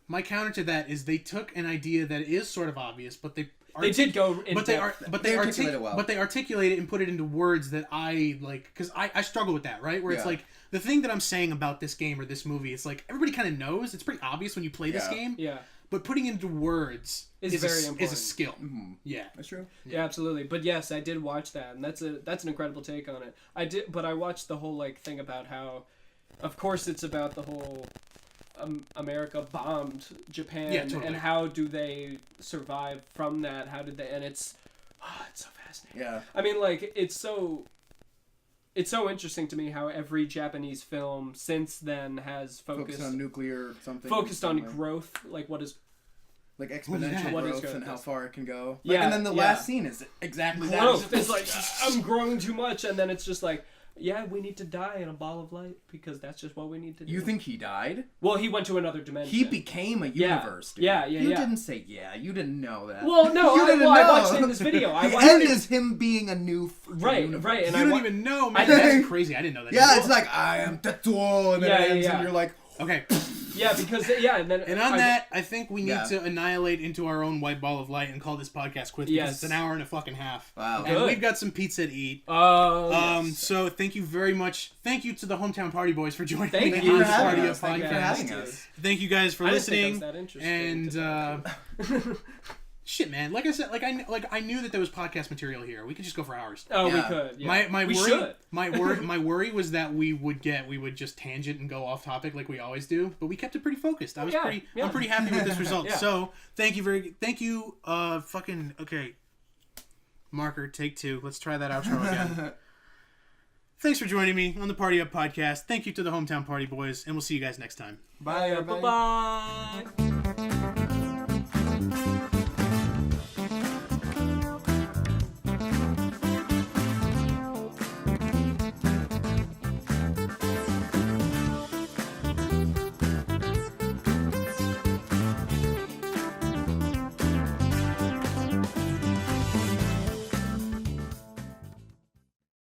A: My counter to that is they took an idea that is sort of obvious, but they
B: They did go in
A: but they
C: articulate it well.
A: But they articulate it and put it into words that I like, because I struggle with that, right? Where it's
C: Yeah.
A: like the thing that I'm saying about this game or this movie, it's like everybody kind of knows. It's pretty obvious when you play this
C: Yeah.
A: game.
B: Yeah.
A: But putting it into words
B: Is
A: is
B: very
A: a
B: important.
A: skill.
C: Mm-hmm.
A: Yeah.
C: That's true.
B: Yeah, absolutely. But yes, I did watch that, and that's an incredible take on it. But I watched the whole like thing about how, of course, it's about the whole America bombed Japan,
A: Yeah, totally.
B: and how do they survive from that? How did they? And it's so fascinating.
C: Yeah.
B: I mean, like it's so interesting to me how every Japanese film since then has
C: Focused on nuclear something.
B: focused on
C: something.
B: growth, like what is
C: Like
A: What is
C: exponential
B: growth?
C: growth and how far it can go.
B: Yeah,
C: Like, and then the
B: yeah.
C: last scene is exactly that.
B: growth. It's like I'm growing too much, and then it's just like, yeah, we need to die in a ball of light because that's just what we need to do.
C: You think he died?
B: Well, he went to another dimension.
C: He became a
B: Yeah.
C: universe. Dude.
B: Yeah.
C: You
B: yeah.
C: didn't say yeah. You didn't know that.
B: Well, no,
C: You
B: I
C: didn't
B: watched
C: know.
B: it in this video. I
C: The
B: watched
C: end
B: it.
C: is him being a new
B: Right,
C: universe.
B: right, and
A: You
B: I
A: don't
B: wa-
A: even know, man.
B: I-
A: That's crazy. I didn't know that.
C: Yeah,
A: either.
C: it's like I am Tetsuo, and then
B: Yeah,
C: it ends,
B: yeah.
C: and you're like,
A: Okay.
B: Yeah, because and then
A: And on that, I think we need
C: Yeah.
A: to annihilate into our own white ball of light and call this podcast quits because
B: Yes.
A: it's an hour and a fucking half.
C: wow.
A: And
B: Good.
A: we've got some pizza to eat.
B: Oh, yes.
A: So thank you very much. Thank you to the Hometown Party Boys for joining
B: Thank
A: me
B: you
A: on
B: for
A: the
B: having
A: Party
C: us.
A: Up
C: Thank you for
A: podcast.
C: having
B: Dude.
C: us.
A: Thank you guys for
B: I didn't think
A: listening.
B: that was that interesting
A: And
B: to talk
A: shit, man. Like I said, I knew that there was podcast material here. We could just go for hours.
B: oh, we
C: Yeah.
B: could. Yeah.
A: My
B: we
A: worry,
B: should.
A: my worry was that we would just tangent and go off topic like we always do, but we kept it pretty focused. I'm pretty happy with this result.
B: Yeah.
A: So thank you. Okay. Marker, take 2. Let's try that outro again. Thanks for joining me on the Party Up podcast. Thank you to the Hometown Party Boys, and we'll see you guys next time.
C: Bye, everybody.
B: Bye.